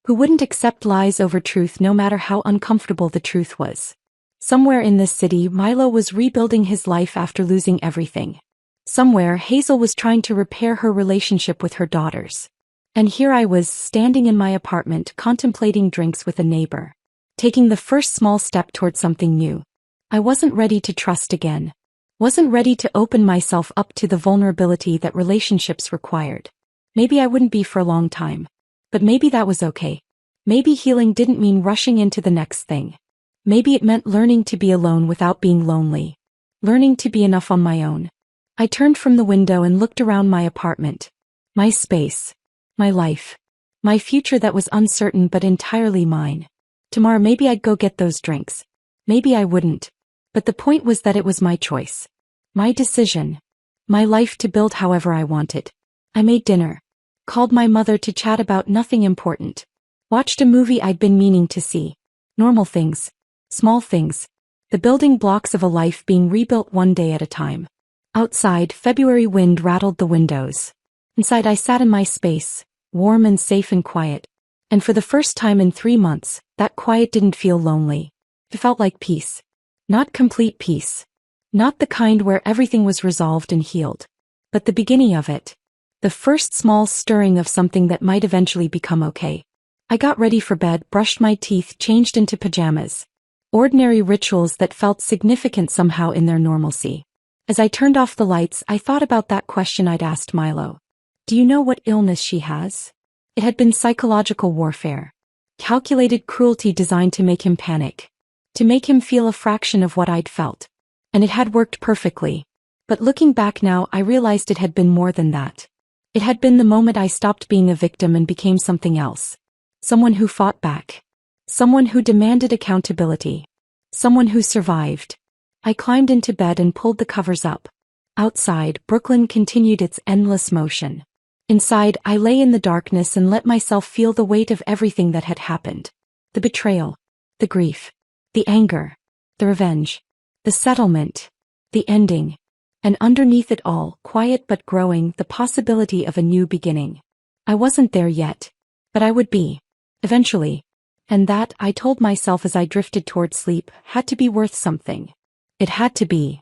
Who wouldn't accept lies over truth no matter how uncomfortable the truth was. Somewhere in this city, Milo was rebuilding his life after losing everything. Somewhere, Hazel was trying to repair her relationship with her daughters. And here I was, standing in my apartment, contemplating drinks with a neighbor. Taking the first small step toward something new. I wasn't ready to trust again. Wasn't ready to open myself up to the vulnerability that relationships required. Maybe I wouldn't be for a long time. But maybe that was okay. Maybe healing didn't mean rushing into the next thing. Maybe it meant learning to be alone without being lonely. Learning to be enough on my own. I turned from the window and looked around my apartment. My space. My life. My future that was uncertain but entirely mine. Tomorrow maybe I'd go get those drinks. Maybe I wouldn't. But the point was that it was my choice. My decision. My life to build however I wanted. I made dinner. Called my mother to chat about nothing important. Watched a movie I'd been meaning to see. Normal things. Small things. The building blocks of a life being rebuilt one day at a time. Outside, February wind rattled the windows. Inside I sat in my space, warm and safe and quiet. And for the first time in 3 months, that quiet didn't feel lonely. It felt like peace. Not complete peace. Not the kind where everything was resolved and healed. But the beginning of it. The first small stirring of something that might eventually become okay. I got ready for bed, brushed my teeth, changed into pajamas. Ordinary rituals that felt significant somehow in their normalcy. As I turned off the lights, I thought about that question I'd asked Milo. Do you know what illness she has? It had been psychological warfare. Calculated cruelty designed to make him panic. To make him feel a fraction of what I'd felt. And it had worked perfectly. But looking back now, I realized it had been more than that. It had been the moment I stopped being a victim and became something else. Someone who fought back. Someone who demanded accountability. Someone who survived. I climbed into bed and pulled the covers up. Outside, Brooklyn continued its endless motion. Inside, I lay in the darkness and let myself feel the weight of everything that had happened. The betrayal. The grief. The anger. The revenge. The settlement. The ending. And underneath it all, quiet but growing, the possibility of a new beginning. I wasn't there yet. But I would be. Eventually. And that, I told myself as I drifted toward sleep, had to be worth something. It had to be.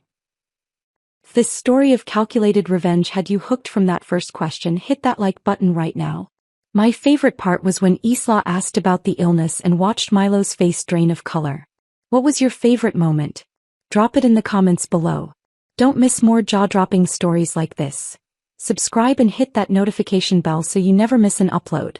This story of calculated revenge had you hooked from that first question. Hit that like button right now. My favorite part was when Isla asked about the illness and watched Milo's face drain of color. What was your favorite moment? Drop it in the comments below. Don't miss more jaw-dropping stories like this. Subscribe and hit that notification bell so you never miss an upload.